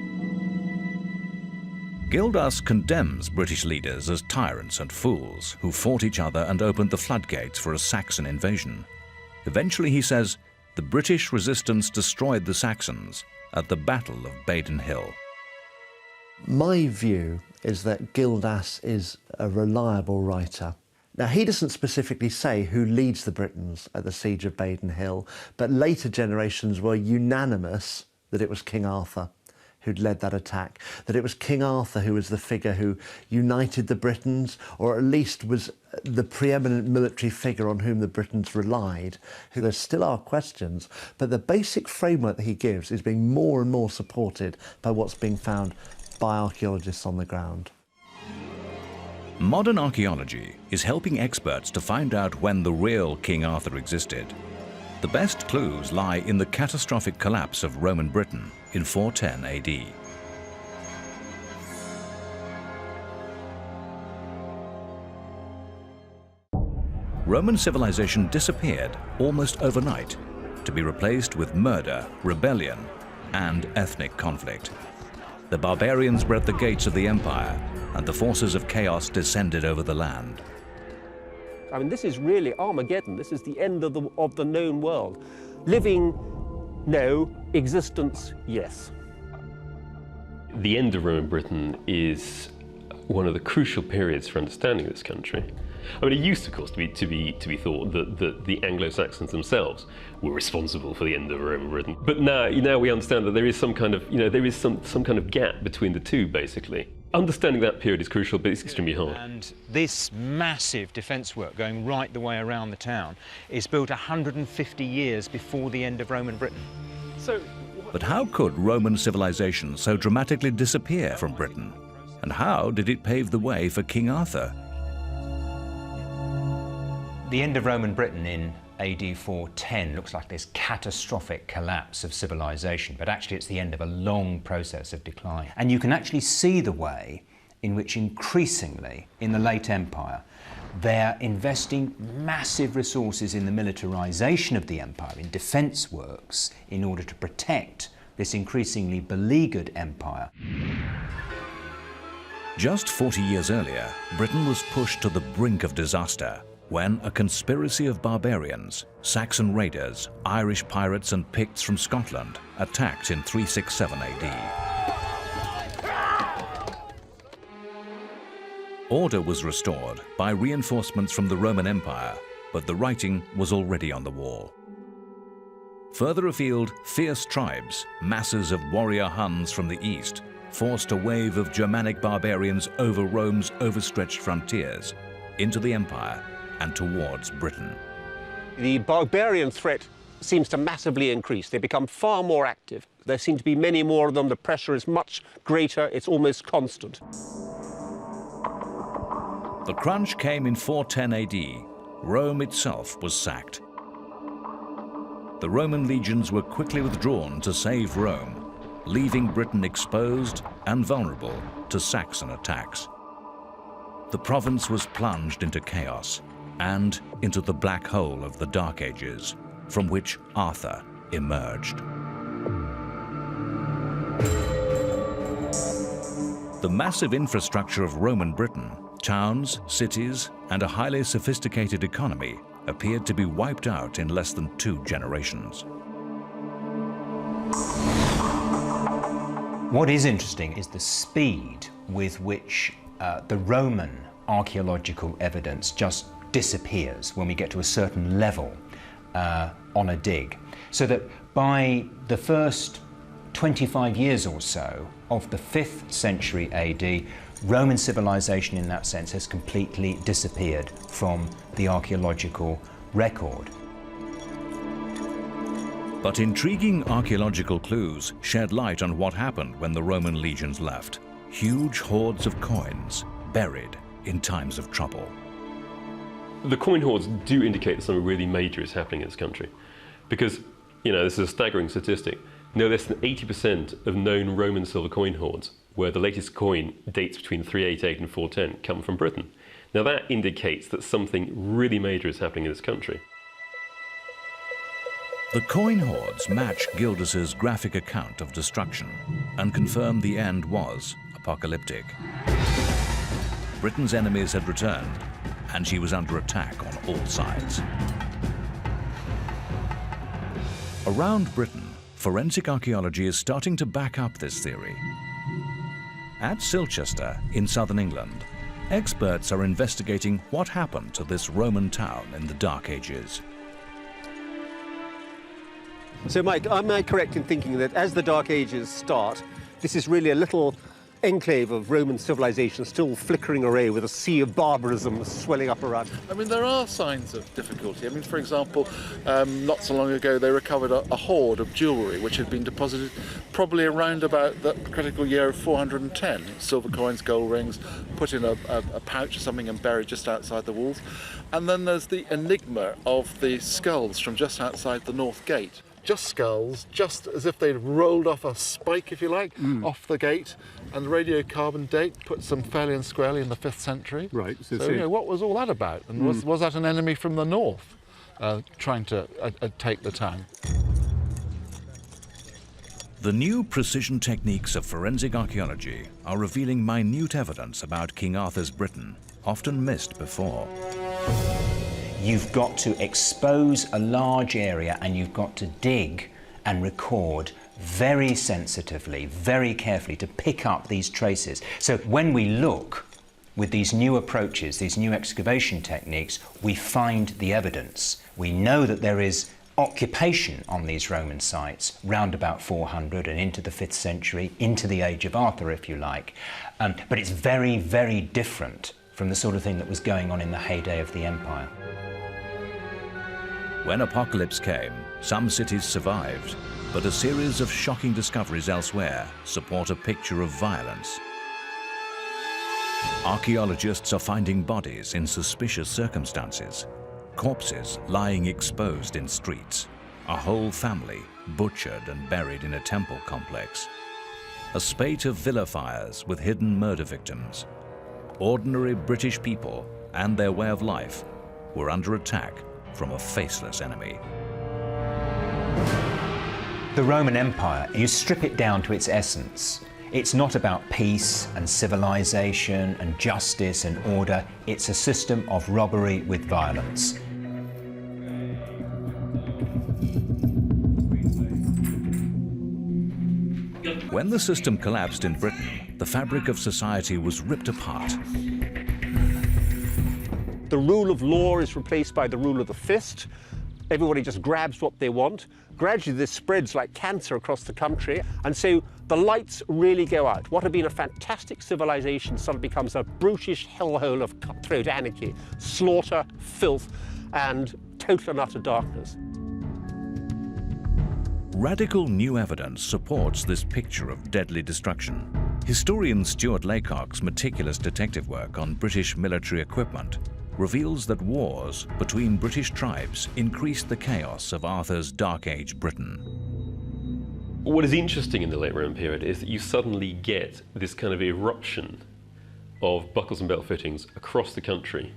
Gildas condemns British leaders as tyrants and fools who fought each other and opened the floodgates for a Saxon invasion. Eventually, he says, the British resistance destroyed the Saxons at the Battle of Baden Hill. My view is that Gildas is a reliable writer. Now, he doesn't specifically say who leads the Britons at the Siege of Baden Hill, but later generations were unanimous that it was King Arthur who'd led that attack, that it was King Arthur who was the figure who united the Britons, or at least was the preeminent military figure on whom the Britons relied. There still are questions, but the basic framework that he gives is being more and more supported by what's being found by archaeologists on the ground. Modern archaeology is helping experts to find out when the real King Arthur existed. The best clues lie in the catastrophic collapse of Roman Britain in 410 AD. Roman civilization disappeared almost overnight, to be replaced with murder, rebellion, and ethnic conflict. The barbarians were at the gates of the empire, and the forces of chaos descended over the land. I mean, this is really Armageddon. This is the end of the known world. Living, no. Existence, yes. The end of Roman Britain is one of the crucial periods for understanding this country. I mean, it used, of course, to be thought that the Anglo-Saxons themselves were responsible for the end of Roman Britain. But now we understand that there is some kind of, there is some kind of gap between the two, basically. Understanding that period is crucial, but it's extremely hard. And this massive defence work going right the way around the town is built 150 years before the end of Roman Britain. But how could Roman civilization so dramatically disappear from Britain? And how did it pave the way for King Arthur? The end of Roman Britain in AD 410 looks like this catastrophic collapse of civilization, but actually it's the end of a long process of decline. And you can actually see the way in which increasingly in the late empire they're investing massive resources in the militarization of the empire, in defense works, in order to protect this increasingly beleaguered empire. Just 40 years earlier, Britain was pushed to the brink of disaster when a conspiracy of barbarians, Saxon raiders, Irish pirates and Picts from Scotland attacked in 367 AD. Order was restored by reinforcements from the Roman Empire, but the writing was already on the wall. Further afield, fierce tribes, masses of warrior Huns from the east, forced a wave of Germanic barbarians over Rome's overstretched frontiers, into the empire and towards Britain. The barbarian threat seems to massively increase. They become far more active. There seem to be many more of them. The pressure is much greater. It's almost constant. The crunch came in 410 AD. Rome itself was sacked. The Roman legions were quickly withdrawn to save Rome, leaving Britain exposed and vulnerable to Saxon attacks. The province was plunged into chaos and into the black hole of the Dark Ages, from which Arthur emerged. The massive infrastructure of Roman Britain Towns, cities, and a highly sophisticated economy appeared to be wiped out in less than 2 generations. What is interesting is the speed with which the Roman archaeological evidence just disappears when we get to a certain level on a dig. So that by the first 25 years or so of the 5th century AD, Roman civilization in that sense has completely disappeared from the archaeological record. But intriguing archaeological clues shed light on what happened when the Roman legions left. Huge hordes of coins buried in times of trouble. The coin hoards do indicate that something really major is happening in this country. Because, you know, this is a staggering statistic. No less than 80% of known Roman silver coin hoards, where the latest coin dates between 388 and 410, come from Britain. Now that indicates that something really major is happening in this country. The coin hoards match Gildas's graphic account of destruction and confirm the end was apocalyptic. Britain's enemies had returned, and she was under attack on all sides. Around Britain, forensic archaeology is starting to back up this theory. At Silchester in southern England, experts are investigating what happened to this Roman town in the Dark Ages. So, Mike, am I correct in thinking that as the Dark Ages start, this is really a little enclave of Roman civilization still flickering away with a sea of barbarism swelling up around? I mean, there are signs of difficulty. I mean, for example, not so long ago they recovered a hoard of jewellery which had been deposited probably around about the critical year of 410. Silver coins, gold rings, put in a pouch or something and buried just outside the walls. And then there's the enigma of the skulls from just outside the North Gate. Just skulls, just as if they'd rolled off a spike, if you like, off the gate. And the radiocarbon date puts them fairly and squarely in the 5th century. Right. So, you know, what was all that about? And was that an enemy from the north trying to take the town? The new precision techniques of forensic archaeology are revealing minute evidence about King Arthur's Britain, often missed before. You've got to expose a large area and you've got to dig and record very sensitively, very carefully to pick up these traces. So when we look with these new approaches, these new excavation techniques, we find the evidence. We know that there is occupation on these Roman sites round about 400 and into the 5th century, into the age of Arthur, if you like. But it's very, very different from the sort of thing that was going on in the heyday of the empire. When apocalypse came, some cities survived, but a series of shocking discoveries elsewhere support a picture of violence. Archaeologists are finding bodies in suspicious circumstances, corpses lying exposed in streets, a whole family butchered and buried in a temple complex, a spate of villa fires with hidden murder victims. Ordinary British people and their way of life were under attack from a faceless enemy. The Roman Empire, you strip it down to its essence. It's not about peace and civilization and justice and order. It's a system of robbery with violence. When the system collapsed in Britain, the fabric of society was ripped apart. The rule of law is replaced by the rule of the fist. Everybody just grabs what they want. Gradually, this spreads like cancer across the country. And so the lights really go out. What had been a fantastic civilization suddenly becomes a brutish hellhole of cutthroat anarchy, slaughter, filth, and total and utter darkness. Radical new evidence supports this picture of deadly destruction. Historian Stuart Laycock's meticulous detective work on British military equipment reveals that wars between British tribes increased the chaos of Arthur's Dark Age Britain. What is interesting in the late Roman period is that you suddenly get this kind of eruption of buckles and belt fittings across the country,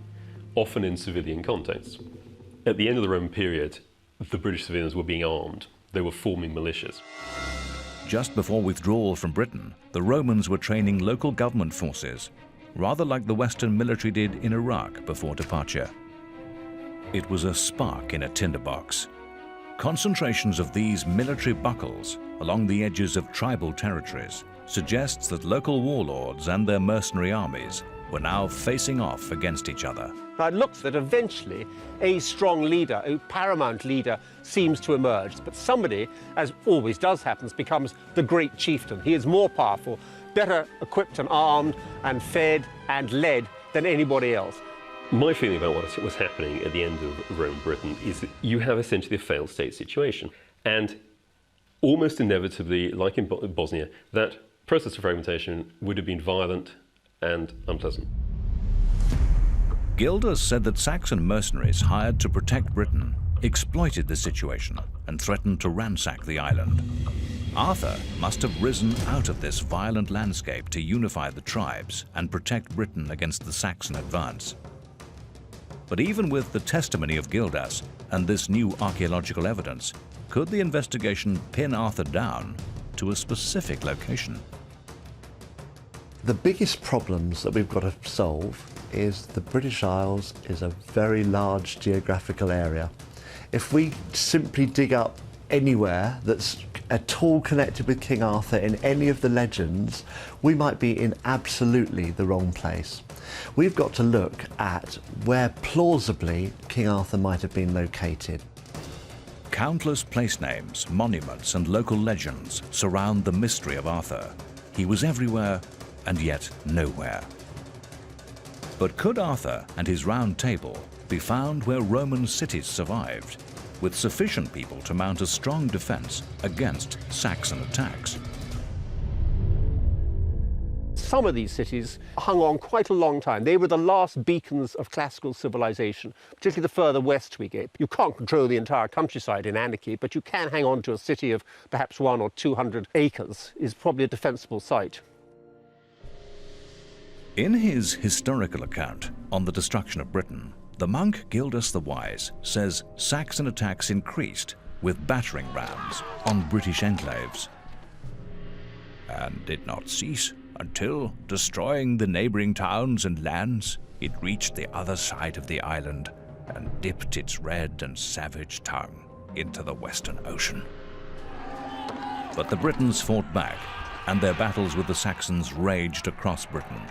often in civilian contexts. At the end of the Roman period, the British civilians were being armed. They were forming militias. Just before withdrawal from Britain, the Romans were training local government forces. rather like the Western military did in Iraq before departure. It was a spark in a tinderbox. Concentrations of these military buckles along the edges of tribal territories suggests that local warlords and their mercenary armies were now facing off against each other. Now it looks that eventually a strong leader, a paramount leader, seems to emerge. But somebody, as always does happen, becomes the great chieftain. He is more powerful, better equipped and armed and fed and led than anybody else. My feeling about what was happening at the end of Roman Britain is that you have essentially a failed state situation. And almost inevitably, like in Bosnia, that process of fragmentation would have been violent and unpleasant. Gildas said that Saxon mercenaries hired to protect Britain exploited the situation and threatened to ransack the island. Arthur must have risen out of this violent landscape to unify the tribes and protect Britain against the Saxon advance. But even with the testimony of Gildas and this new archaeological evidence, could the investigation pin Arthur down to a specific location? The biggest problems that we've got to solve is the British Isles is a very large geographical area. If we simply dig up anywhere that's at all connected with King Arthur in any of the legends, we might be in absolutely the wrong place. We've got to look at where plausibly King Arthur might have been located. Countless place names, monuments, and local legends surround the mystery of Arthur. He was everywhere and yet nowhere. But could Arthur and his round table be found where Roman cities survived, with sufficient people to mount a strong defense against Saxon attacks? Some of these cities hung on quite a long time. They were the last beacons of classical civilization, particularly the further west we get. You can't control the entire countryside in anarchy, but you can hang on to a city of perhaps 100 or 200 acres is probably a defensible site. In his historical account on the destruction of Britain, the monk Gildas the Wise says Saxon attacks increased with battering rams on British enclaves, and did not cease until, destroying the neighboring towns and lands, it reached the other side of the island and dipped its red and savage tongue into the Western Ocean. But the Britons fought back, and their battles with the Saxons raged across Britain.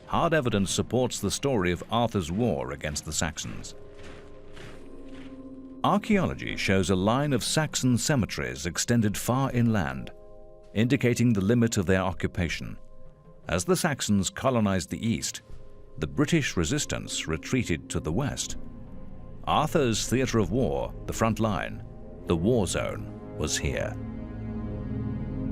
Hard evidence supports the story of Arthur's war against the Saxons. Archaeology shows a line of Saxon cemeteries extended far inland, indicating the limit of their occupation. As the Saxons colonized the east, the British resistance retreated to the west. Arthur's theatre of war, the front line, the war zone, was here.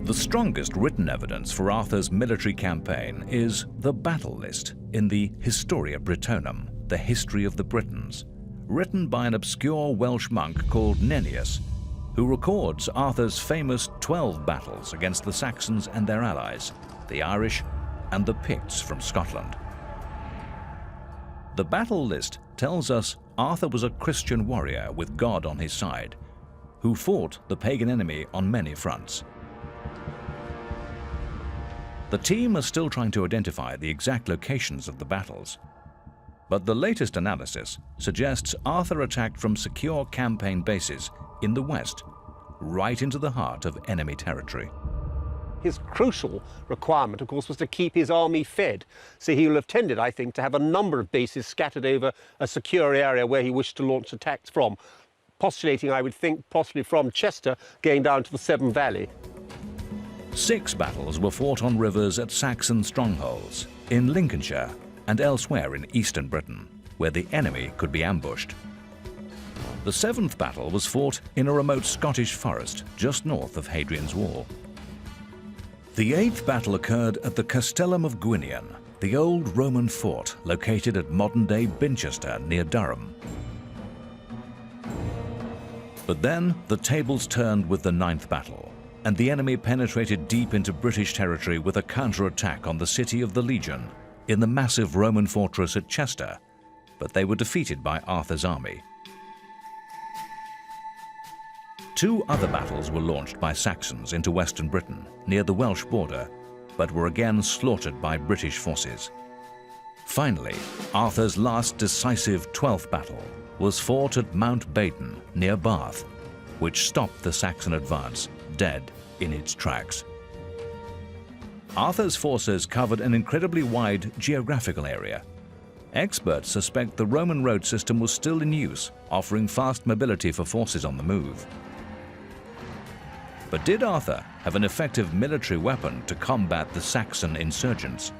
The strongest written evidence for Arthur's military campaign is the battle list in the Historia Britonum, the History of the Britons, written by an obscure Welsh monk called Nennius, who records Arthur's famous 12 battles against the Saxons and their allies, the Irish and the Picts from Scotland. The battle list tells us Arthur was a Christian warrior with God on his side, who fought the pagan enemy on many fronts. The team are still trying to identify the exact locations of the battles, but the latest analysis suggests Arthur attacked from secure campaign bases in the west, right into the heart of enemy territory. His crucial requirement, of course, was to keep his army fed. So he will have tended, I think, to have a number of bases scattered over a secure area where he wished to launch attacks from, postulating, I would think, possibly from Chester, going down to the Severn Valley. 6 battles were fought on rivers at Saxon strongholds, in Lincolnshire and elsewhere in eastern Britain, where the enemy could be ambushed. The 7th battle was fought in a remote Scottish forest just north of Hadrian's Wall. The 8th battle occurred at the Castellum of Gwinion, the old Roman fort located at modern-day Binchester near Durham. But then the tables turned with the 9th battle, and the enemy penetrated deep into British territory with a counterattack on the city of the Legion in the massive Roman fortress at Chester, but they were defeated by Arthur's army. 2 other battles were launched by Saxons into western Britain, near the Welsh border, but were again slaughtered by British forces. Finally, Arthur's last decisive 12th battle was fought at Mount Badon near Bath, which stopped the Saxon advance dead in its tracks. Arthur's forces covered an incredibly wide geographical area. Experts suspect the Roman road system was still in use, offering fast mobility for forces on the move. But did Arthur have an effective military weapon to combat the Saxon insurgents?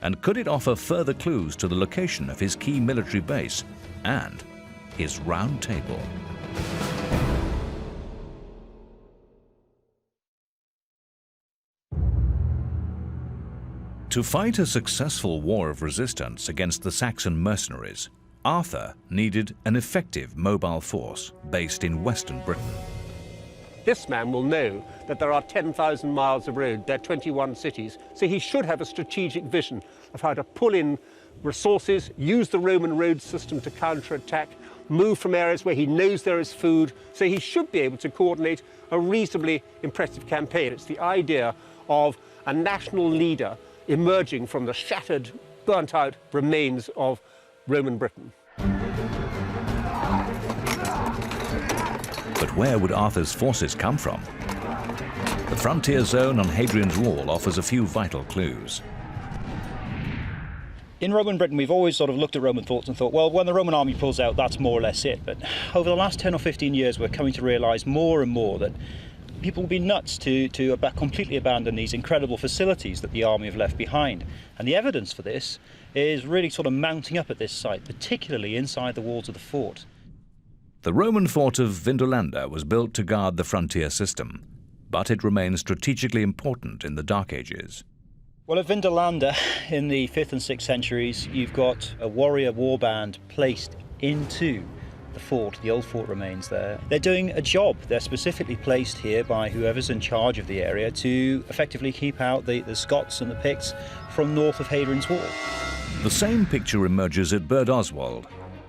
And could it offer further clues to the location of his key military base and his round table? To fight a successful war of resistance against the Saxon mercenaries, Arthur needed an effective mobile force based in Western Britain. This man will know that there are 10,000 miles of road, there are 21 cities, so he should have a strategic vision of how to pull in resources, use the Roman road system to counterattack, move from areas where he knows there is food, so he should be able to coordinate a reasonably impressive campaign. It's the idea of a national leader emerging from the shattered, burnt-out remains of Roman Britain. But where would Arthur's forces come from? The frontier zone on Hadrian's Wall offers a few vital clues. In Roman Britain, we've always sort of looked at Roman forts and thought, well, when the Roman army pulls out, that's more or less it. But over the last 10 or 15 years, we're coming to realise more and more that people would be nuts to completely abandon these incredible facilities that the army have left behind. And the evidence for this is really sort of mounting up at this site, particularly inside the walls of the fort. The Roman fort of Vindolanda was built to guard the frontier system, but it remains strategically important in the Dark Ages. Well, at Vindolanda, in the 5th and 6th centuries, you've got a warrior warband placed into the fort. The old fort remains there. They're doing a job. They're specifically placed here by whoever's in charge of the area to effectively keep out the Scots and the Picts from north of Hadrian's Wall. The same picture emerges at Burd Oswald,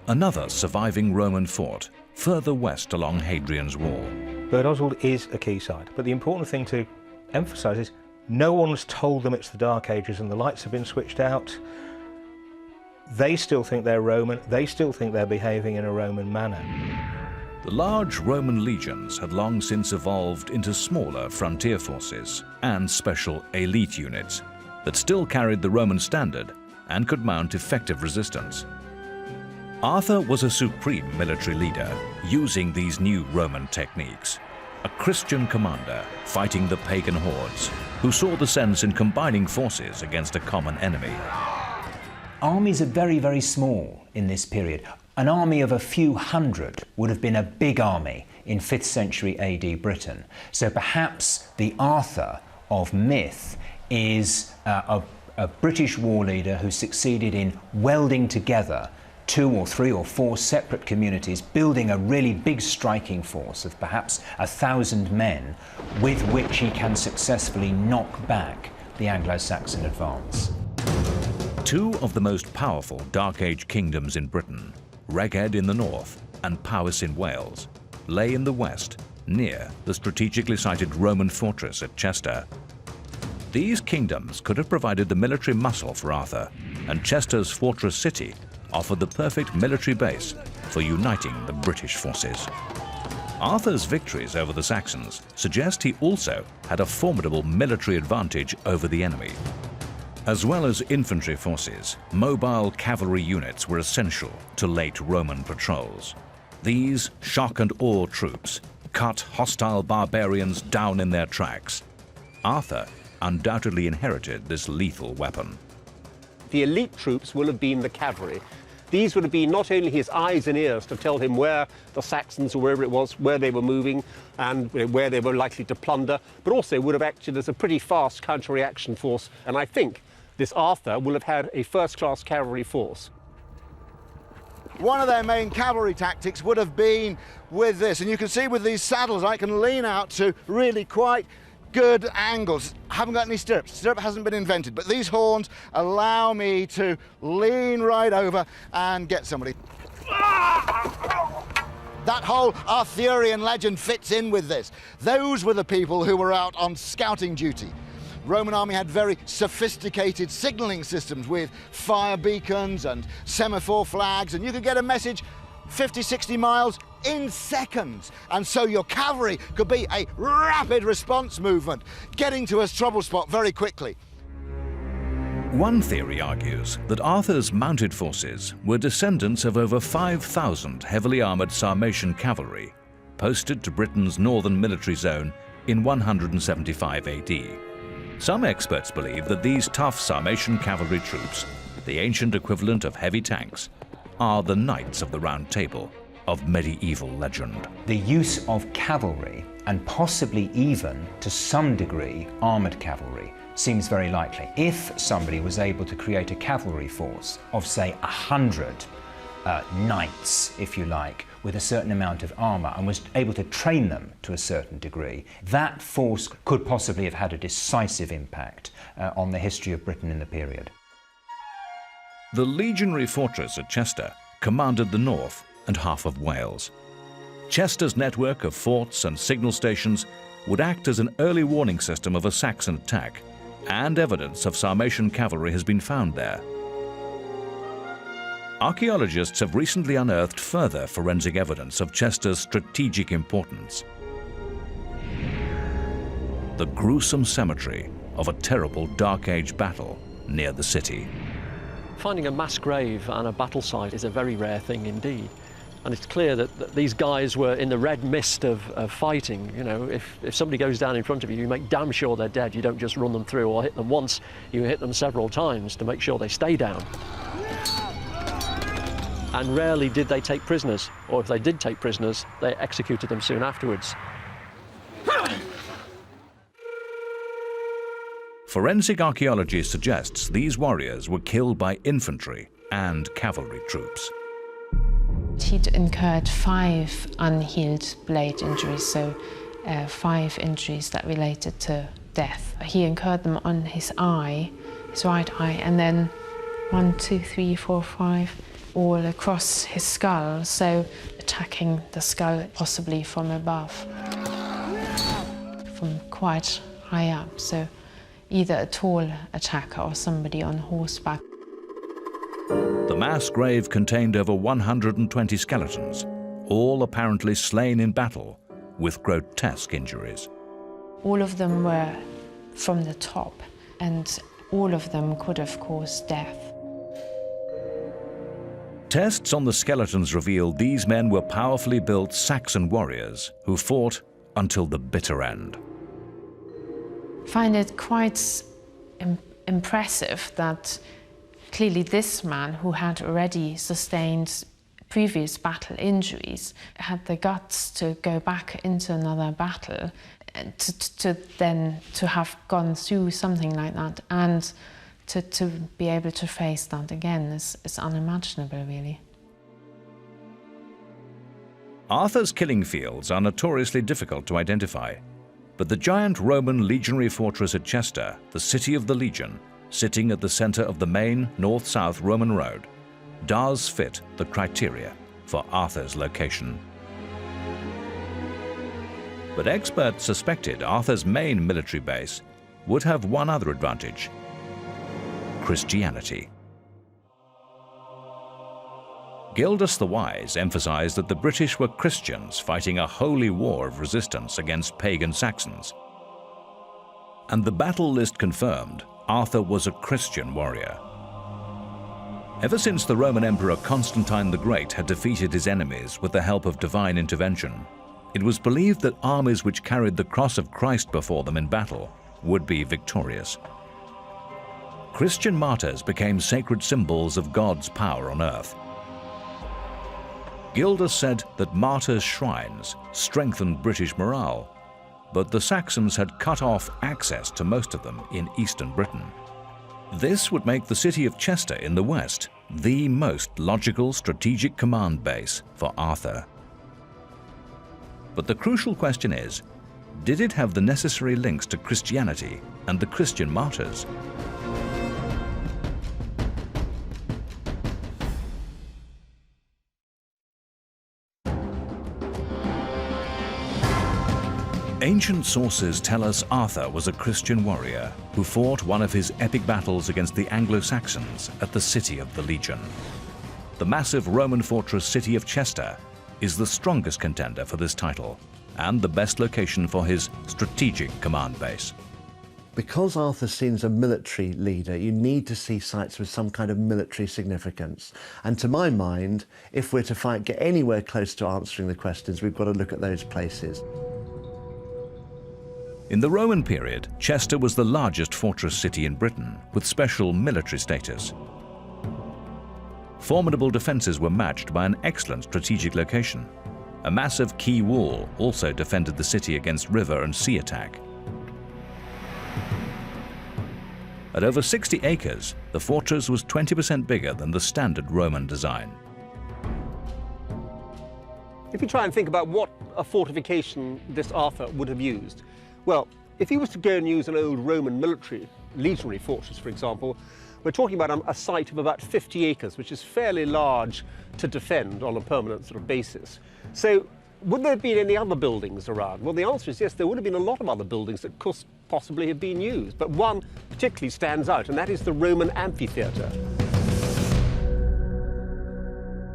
another surviving Roman fort, further west along Hadrian's Wall. Burd Oswald is a key site, but the important thing to emphasise is no one's told them it's the Dark Ages and the lights have been switched out. They still think they're Roman, they still think they're behaving in a Roman manner. The large Roman legions had long since evolved into smaller frontier forces and special elite units that still carried the Roman standard and could mount effective resistance. Arthur was a supreme military leader using these new Roman techniques. A Christian commander fighting the pagan hordes who saw the sense in combining forces against a common enemy. Armies are very, very small in this period. An army of a few hundred would have been a big army in 5th century AD Britain. So perhaps the Arthur of myth is a British war leader who succeeded in welding together 2 or 3 or 4 separate communities, building a really big striking force of perhaps 1,000 men with which he can successfully knock back the Anglo-Saxon advance. 2 of the most powerful Dark Age kingdoms in Britain, Reged in the north and Powys in Wales, lay in the west, near the strategically sited Roman fortress at Chester. These kingdoms could have provided the military muscle for Arthur, and Chester's fortress city offered the perfect military base for uniting the British forces. Arthur's victories over the Saxons suggest he also had a formidable military advantage over the enemy. As well as infantry forces, mobile cavalry units were essential to late Roman patrols. These shock and awe troops cut hostile barbarians down in their tracks. Arthur undoubtedly inherited this lethal weapon. The elite troops will have been the cavalry. These would have been not only his eyes and ears to tell him where the Saxons or wherever it was, where they were moving and where they were likely to plunder, but also would have acted as a pretty fast counter-reaction force. And I think this Arthur will have had a first-class cavalry force. One of their main cavalry tactics would have been with this, and you can see with these saddles I can lean out to really quite good angles. I haven't got any stirrups. Stirrup hasn't been invented, but these horns allow me to lean right over and get somebody. That whole Arthurian legend fits in with this. Those were the people who were out on scouting duty. Roman army had very sophisticated signalling systems with fire beacons and semaphore flags, and you could get a message 50, 60 miles in seconds. And so your cavalry could be a rapid response movement, getting to a trouble spot very quickly. One theory argues that Arthur's mounted forces were descendants of over 5,000 heavily armoured Sarmatian cavalry posted to Britain's northern military zone in 175 AD. Some experts believe that these tough Sarmatian cavalry troops, the ancient equivalent of heavy tanks, are the Knights of the Round Table of medieval legend. The use of cavalry, and possibly even, to some degree, armoured cavalry, seems very likely. If somebody was able to create a cavalry force of, say, 100 knights, if you like, with a certain amount of armour, and was able to train them to a certain degree, that force could possibly have had a decisive impact on the history of Britain in the period. The legionary fortress at Chester commanded the north and half of Wales. Chester's network of forts and signal stations would act as an early warning system of a Saxon attack, and evidence of Sarmatian cavalry has been found there. Archaeologists have recently unearthed further forensic evidence of Chester's strategic importance. The gruesome cemetery of a terrible Dark Age battle near the city. Finding a mass grave and a battle site is a very rare thing indeed. And it's clear that these guys were in the red mist of fighting. You know, if somebody goes down in front of you, you make damn sure they're dead. You don't just run them through or hit them once, you hit them several times to make sure they stay down. And rarely did they take prisoners, or if they did take prisoners, they executed them soon afterwards. Forensic archaeology suggests these warriors were killed by infantry and cavalry troops. He'd incurred 5 unhealed blade injuries, so 5 injuries that related to death. He incurred them on his eye, his right eye, and then 1, 2, 3, 4, 5, all across his skull, so attacking the skull possibly from above, from quite high up, so either a tall attacker or somebody on horseback. The mass grave contained over 120 skeletons, all apparently slain in battle with grotesque injuries. All of them were from the top, and all of them could have caused death. Tests on the skeletons revealed these men were powerfully built Saxon warriors who fought until the bitter end. I find it quite impressive that clearly this man, who had already sustained previous battle injuries, had the guts to go back into another battle, to have gone through something like that, and to be able to face that again is unimaginable, really. Arthur's killing fields are notoriously difficult to identify, but the giant Roman legionary fortress at Chester, the city of the Legion, sitting at the center of the main north-south Roman road, does fit the criteria for Arthur's location. But experts suspected Arthur's main military base would have one other advantage: Christianity. Gildas the Wise emphasized that the British were Christians fighting a holy war of resistance against pagan Saxons. And the battle list confirmed Arthur was a Christian warrior. Ever since the Roman Emperor Constantine the Great had defeated his enemies with the help of divine intervention, it was believed that armies which carried the cross of Christ before them in battle would be victorious. Christian martyrs became sacred symbols of God's power on earth. Gildas said that martyrs' shrines strengthened British morale, but the Saxons had cut off access to most of them in eastern Britain. This would make the city of Chester in the west the most logical strategic command base for Arthur. But the crucial question is, did it have the necessary links to Christianity and the Christian martyrs? Ancient sources tell us Arthur was a Christian warrior who fought one of his epic battles against the Anglo-Saxons at the City of the Legion. The massive Roman fortress city of Chester is the strongest contender for this title and the best location for his strategic command base. Because Arthur's seen as a military leader, you need to see sites with some kind of military significance. And to my mind, if we're to get anywhere close to answering the questions, we've got to look at those places. In the Roman period, Chester was the largest fortress city in Britain, with special military status. Formidable defences were matched by an excellent strategic location. A massive quay wall also defended the city against river and sea attack. At over 60 acres, the fortress was 20% bigger than the standard Roman design. If you try and think about what a fortification this Arthur would have used, well, if he was to go and use an old Roman military, legionary fortress, for example, we're talking about a site of about 50 acres, which is fairly large to defend on a permanent sort of basis. So would there have been any other buildings around? Well, the answer is yes, there would have been a lot of other buildings that could possibly have been used, but one particularly stands out, and that is the Roman amphitheatre.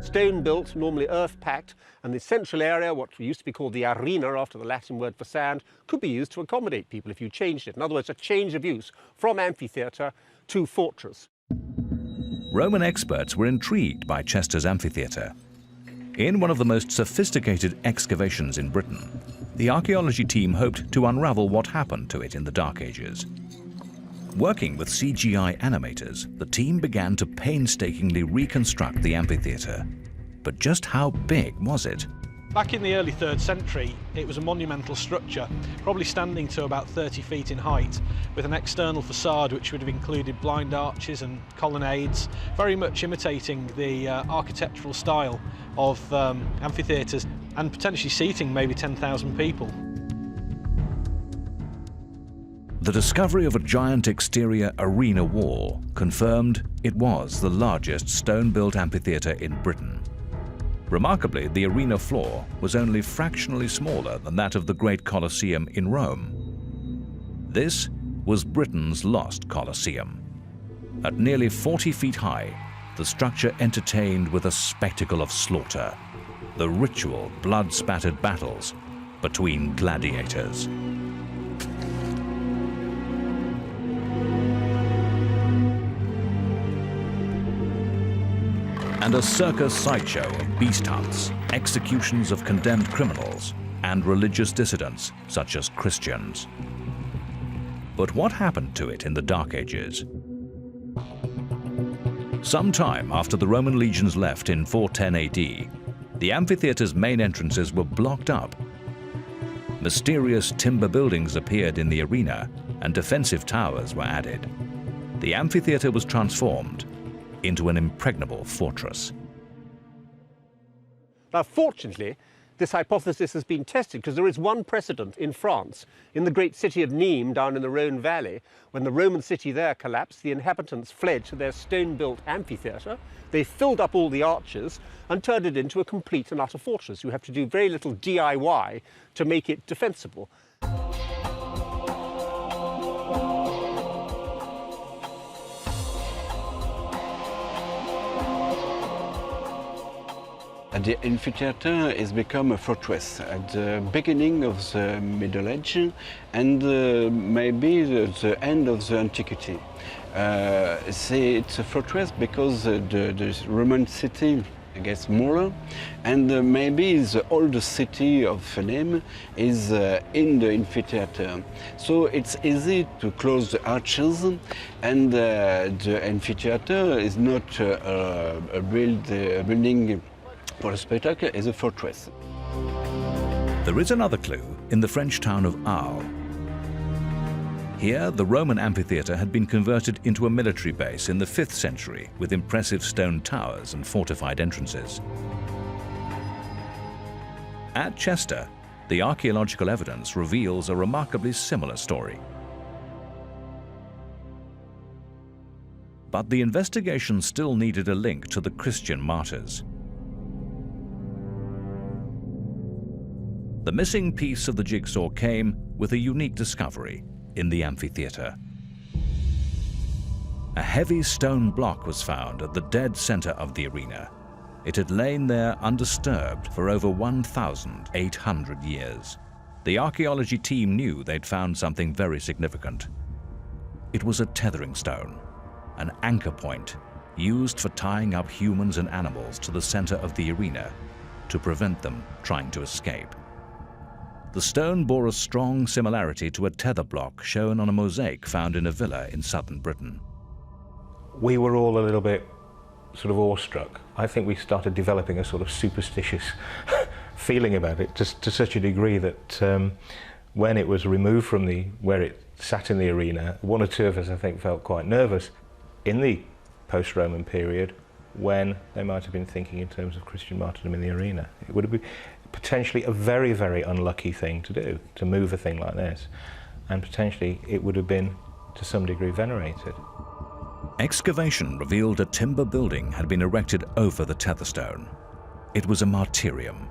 Stone-built, normally earth-packed, and the central area, what used to be called the arena after the Latin word for sand, could be used to accommodate people if you changed it. In other words, a change of use from amphitheatre to fortress. Roman experts were intrigued by Chester's amphitheatre. In one of the most sophisticated excavations in Britain, the archaeology team hoped to unravel what happened to it in the Dark Ages. Working with CGI animators, the team began to painstakingly reconstruct the amphitheatre. But just how big was it? Back in the early 3rd century, it was a monumental structure, probably standing to about 30 feet in height, with an external facade which would have included blind arches and colonnades, very much imitating the architectural style of amphitheatres, and potentially seating maybe 10,000 people. The discovery of a giant exterior arena wall confirmed it was the largest stone-built amphitheatre in Britain. Remarkably, the arena floor was only fractionally smaller than that of the Great Colosseum in Rome. This was Britain's lost Colosseum. At nearly 40 feet high, the structure entertained with a spectacle of slaughter, the ritual blood-spattered battles between gladiators. And a circus sideshow of beast hunts, executions of condemned criminals, and religious dissidents such as Christians. But what happened to it in the Dark Ages? Sometime after the Roman legions left in 410 AD, the amphitheatre's main entrances were blocked up. Mysterious timber buildings appeared in the arena, and defensive towers were added. The amphitheatre was transformed into an impregnable fortress. Now, fortunately, this hypothesis has been tested because there is one precedent in France, in the great city of Nîmes down in the Rhone Valley. When the Roman city there collapsed, the inhabitants fled to their stone-built amphitheatre. They filled up all the arches and turned it into a complete and utter fortress. You have to do very little DIY to make it defensible. The amphitheatre has become a fortress at the beginning of the Middle Age and maybe the end of the Antiquity. It's a fortress because the Roman city gets smaller, and maybe the oldest city of name is in the amphitheatre. So it's easy to close the arches, and the amphitheatre is not a building for a spectacle, is a fortress. There is another clue in the French town of Arles. Here, the Roman amphitheatre had been converted into a military base in the 5th century with impressive stone towers and fortified entrances. At Chester, the archaeological evidence reveals a remarkably similar story. But the investigation still needed a link to the Christian martyrs. The missing piece of the jigsaw came with a unique discovery in the amphitheatre. A heavy stone block was found at the dead center of the arena. It had lain there undisturbed for over 1,800 years. The archaeology team knew they'd found something very significant. It was a tethering stone, an anchor point used for tying up humans and animals to the center of the arena to prevent them trying to escape. The stone bore a strong similarity to a tether block shown on a mosaic found in a villa in southern Britain. We were all a little bit sort of awestruck. I think we started developing a sort of superstitious feeling about it, just to such a degree that when it was removed from where it sat in the arena, one or two of us, I think, felt quite nervous in the post-Roman period when they might have been thinking in terms of Christian martyrdom in the arena. It would have been potentially a very, very unlucky thing to do, to move a thing like this, and potentially it would have been to some degree venerated. Excavation revealed a timber building had been erected over the tether stone. It was a martyrium,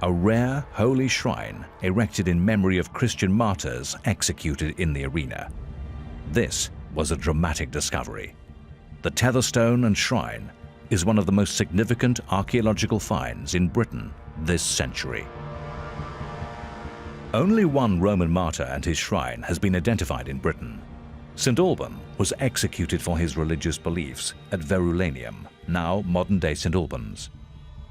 a rare holy shrine erected in memory of Christian martyrs executed in the arena. This was a dramatic discovery. The tether stone and shrine is one of the most significant archaeological finds in Britain this century. Only one Roman martyr and his shrine has been identified in Britain. St. Alban was executed for his religious beliefs at Verulamium, now modern-day St. Albans.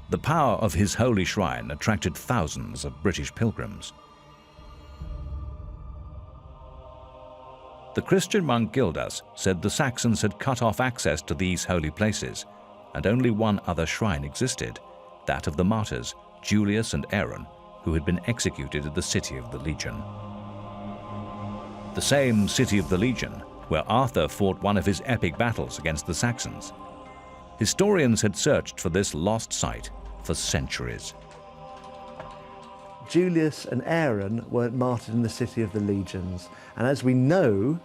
The power of his holy shrine attracted thousands of British pilgrims. The Christian monk Gildas said the Saxons had cut off access to these holy places, and only one other shrine existed, that of the martyrs Julius and Aaron, who had been executed at the City of the Legion. The same City of the Legion where Arthur fought one of his epic battles against the Saxons. Historians had searched for this lost site for centuries. Julius and Aaron were martyred in the City of the Legions, and as we know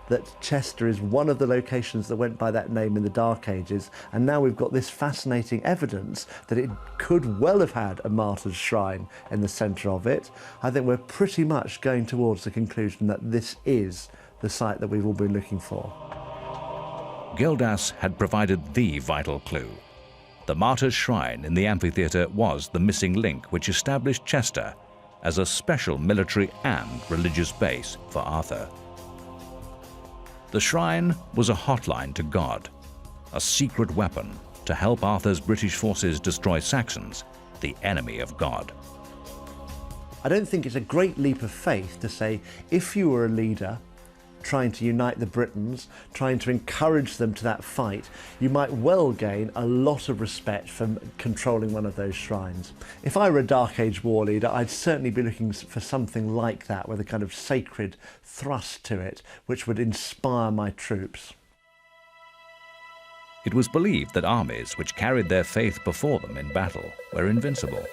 that Chester is one of the locations that went by that name in the Dark Ages, and now we've got this fascinating evidence that it could well have had a martyr's shrine in the centre of it. I think we're pretty much going towards the conclusion that this is the site that we've all been looking for. Gildas had provided the vital clue. The martyr's shrine in the amphitheatre was the missing link which established Chester as a special military and religious base for Arthur. The shrine was a hotline to God, a secret weapon to help Arthur's British forces destroy Saxons, the enemy of God. I don't think it's a great leap of faith to say if you were a leader trying to unite the Britons, trying to encourage them to that fight, you might well gain a lot of respect from controlling one of those shrines. If I were a Dark Age war leader, I'd certainly be looking for something like that, with a kind of sacred thrust to it, which would inspire my troops. It was believed that armies which carried their faith before them in battle were invincible.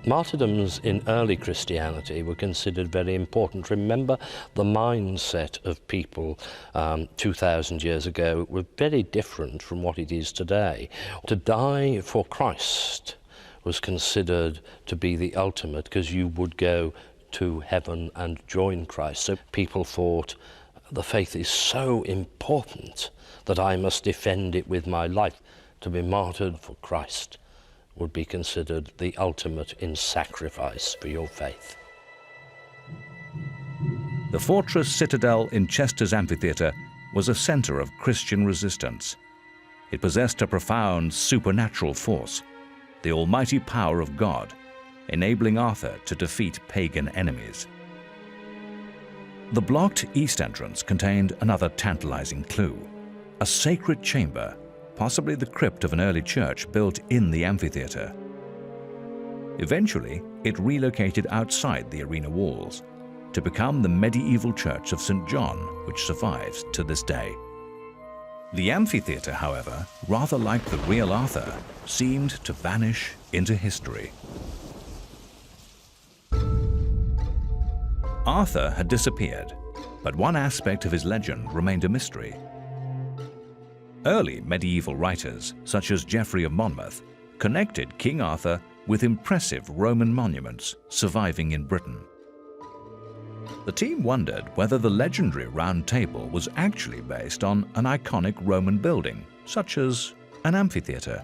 Martyrdoms in early Christianity were considered very important. Remember, the mindset of people 2,000 years ago was very different from what it is today. To die for Christ was considered to be the ultimate, because you would go to heaven and join Christ. So people thought, the faith is so important that I must defend it with my life. To be martyred for Christ would be considered the ultimate in sacrifice for your faith. The fortress citadel in Chester's amphitheatre was a centre of Christian resistance. It possessed a profound supernatural force, the almighty power of God, enabling Arthur to defeat pagan enemies. The blocked east entrance contained another tantalizing clue, a sacred chamber, possibly the crypt of an early church built in the amphitheatre. Eventually, it relocated outside the arena walls to become the medieval church of St. John, which survives to this day. The amphitheatre, however, rather like the real Arthur, seemed to vanish into history. Arthur had disappeared, but one aspect of his legend remained a mystery. Early medieval writers, such as Geoffrey of Monmouth, connected King Arthur with impressive Roman monuments surviving in Britain. The team wondered whether the legendary Round Table was actually based on an iconic Roman building, such as an amphitheatre.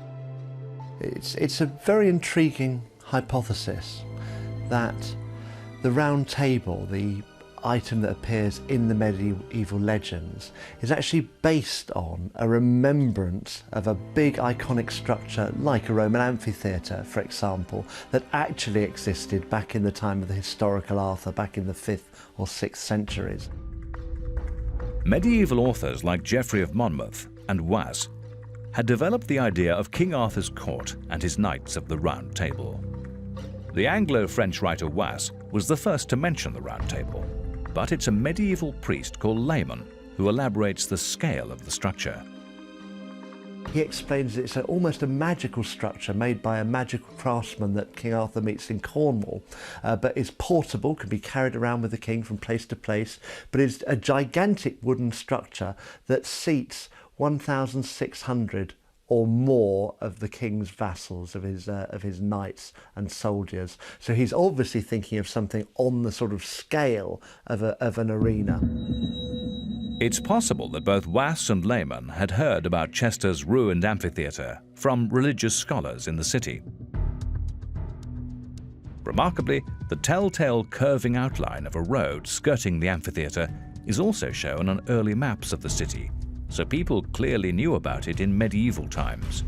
It's a very intriguing hypothesis that the Round Table, the item that appears in the medieval legends, is actually based on a remembrance of a big iconic structure like a Roman amphitheatre, for example, that actually existed back in the time of the historical Arthur, back in the 5th or 6th centuries. Medieval authors like Geoffrey of Monmouth and Was had developed the idea of King Arthur's court and his knights of the Round Table. The Anglo-French writer Was was the first to mention the Round Table, but it's a medieval priest called Layman who elaborates the scale of the structure. He explains that it's almost a magical structure made by a magical craftsman that King Arthur meets in Cornwall, but is portable, can be carried around with the king from place to place, but is a gigantic wooden structure that seats 1,600 or more of the king's vassals, of his knights and soldiers. So he's obviously thinking of something on the sort of scale of an arena. It's possible that both Was and Layman had heard about Chester's ruined amphitheatre from religious scholars in the city. Remarkably, the telltale curving outline of a road skirting the amphitheatre is also shown on early maps of the city, so people clearly knew about it in medieval times.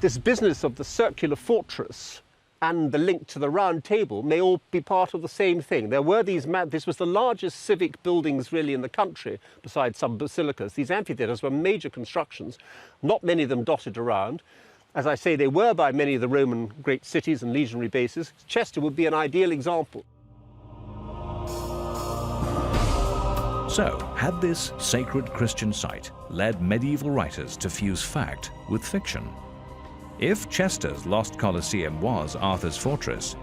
This business of the circular fortress and the link to the Round Table may all be part of the same thing. There were this was the largest civic buildings really in the country, besides some basilicas. These amphitheatres were major constructions, not many of them dotted around. As I say, they were by many of the Roman great cities and legionary bases. Chester would be an ideal example. So, had this sacred Christian site led medieval writers to fuse fact with fiction? If Chester's lost Colosseum was Arthur's fortress,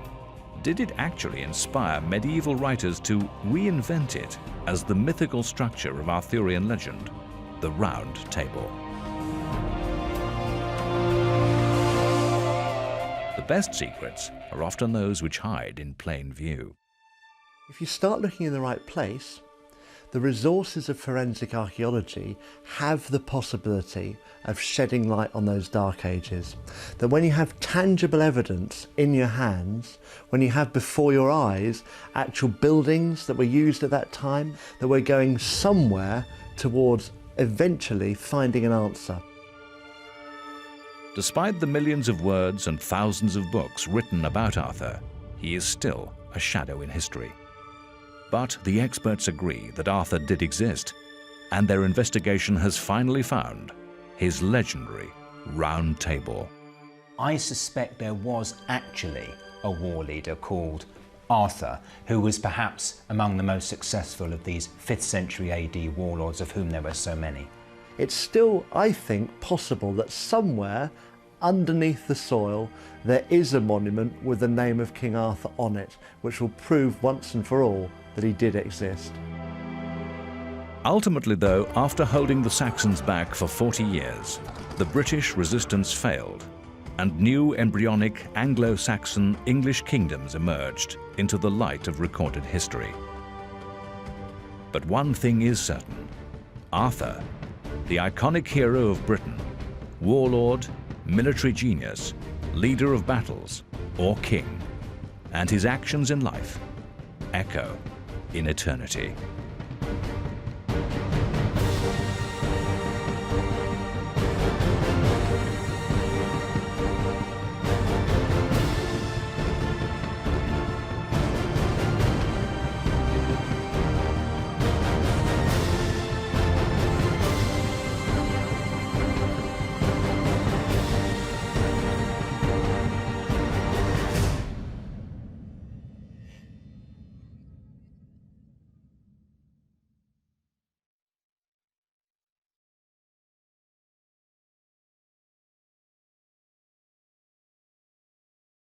did it actually inspire medieval writers to reinvent it as the mythical structure of Arthurian legend, the Round Table? The best secrets are often those which hide in plain view. If you start looking in the right place, the resources of forensic archaeology have the possibility of shedding light on those dark ages. That when you have tangible evidence in your hands, when you have before your eyes actual buildings that were used at that time, that we're going somewhere towards eventually finding an answer. Despite the millions of words and thousands of books written about Arthur, he is still a shadow in history. But the experts agree that Arthur did exist, and their investigation has finally found his legendary Round Table. I suspect there was actually a war leader called Arthur, who was perhaps among the most successful of these 5th century AD warlords, of whom there were so many. It's still, I think, possible that somewhere underneath the soil there is a monument with the name of King Arthur on it, which will prove once and for all that he did exist. Ultimately, though, after holding the Saxons back for 40 years, the British resistance failed, and new embryonic Anglo-Saxon English kingdoms emerged into the light of recorded history. But one thing is certain: Arthur, the iconic hero of Britain, warlord, military genius, leader of battles, or king, and his actions in life echo in eternity.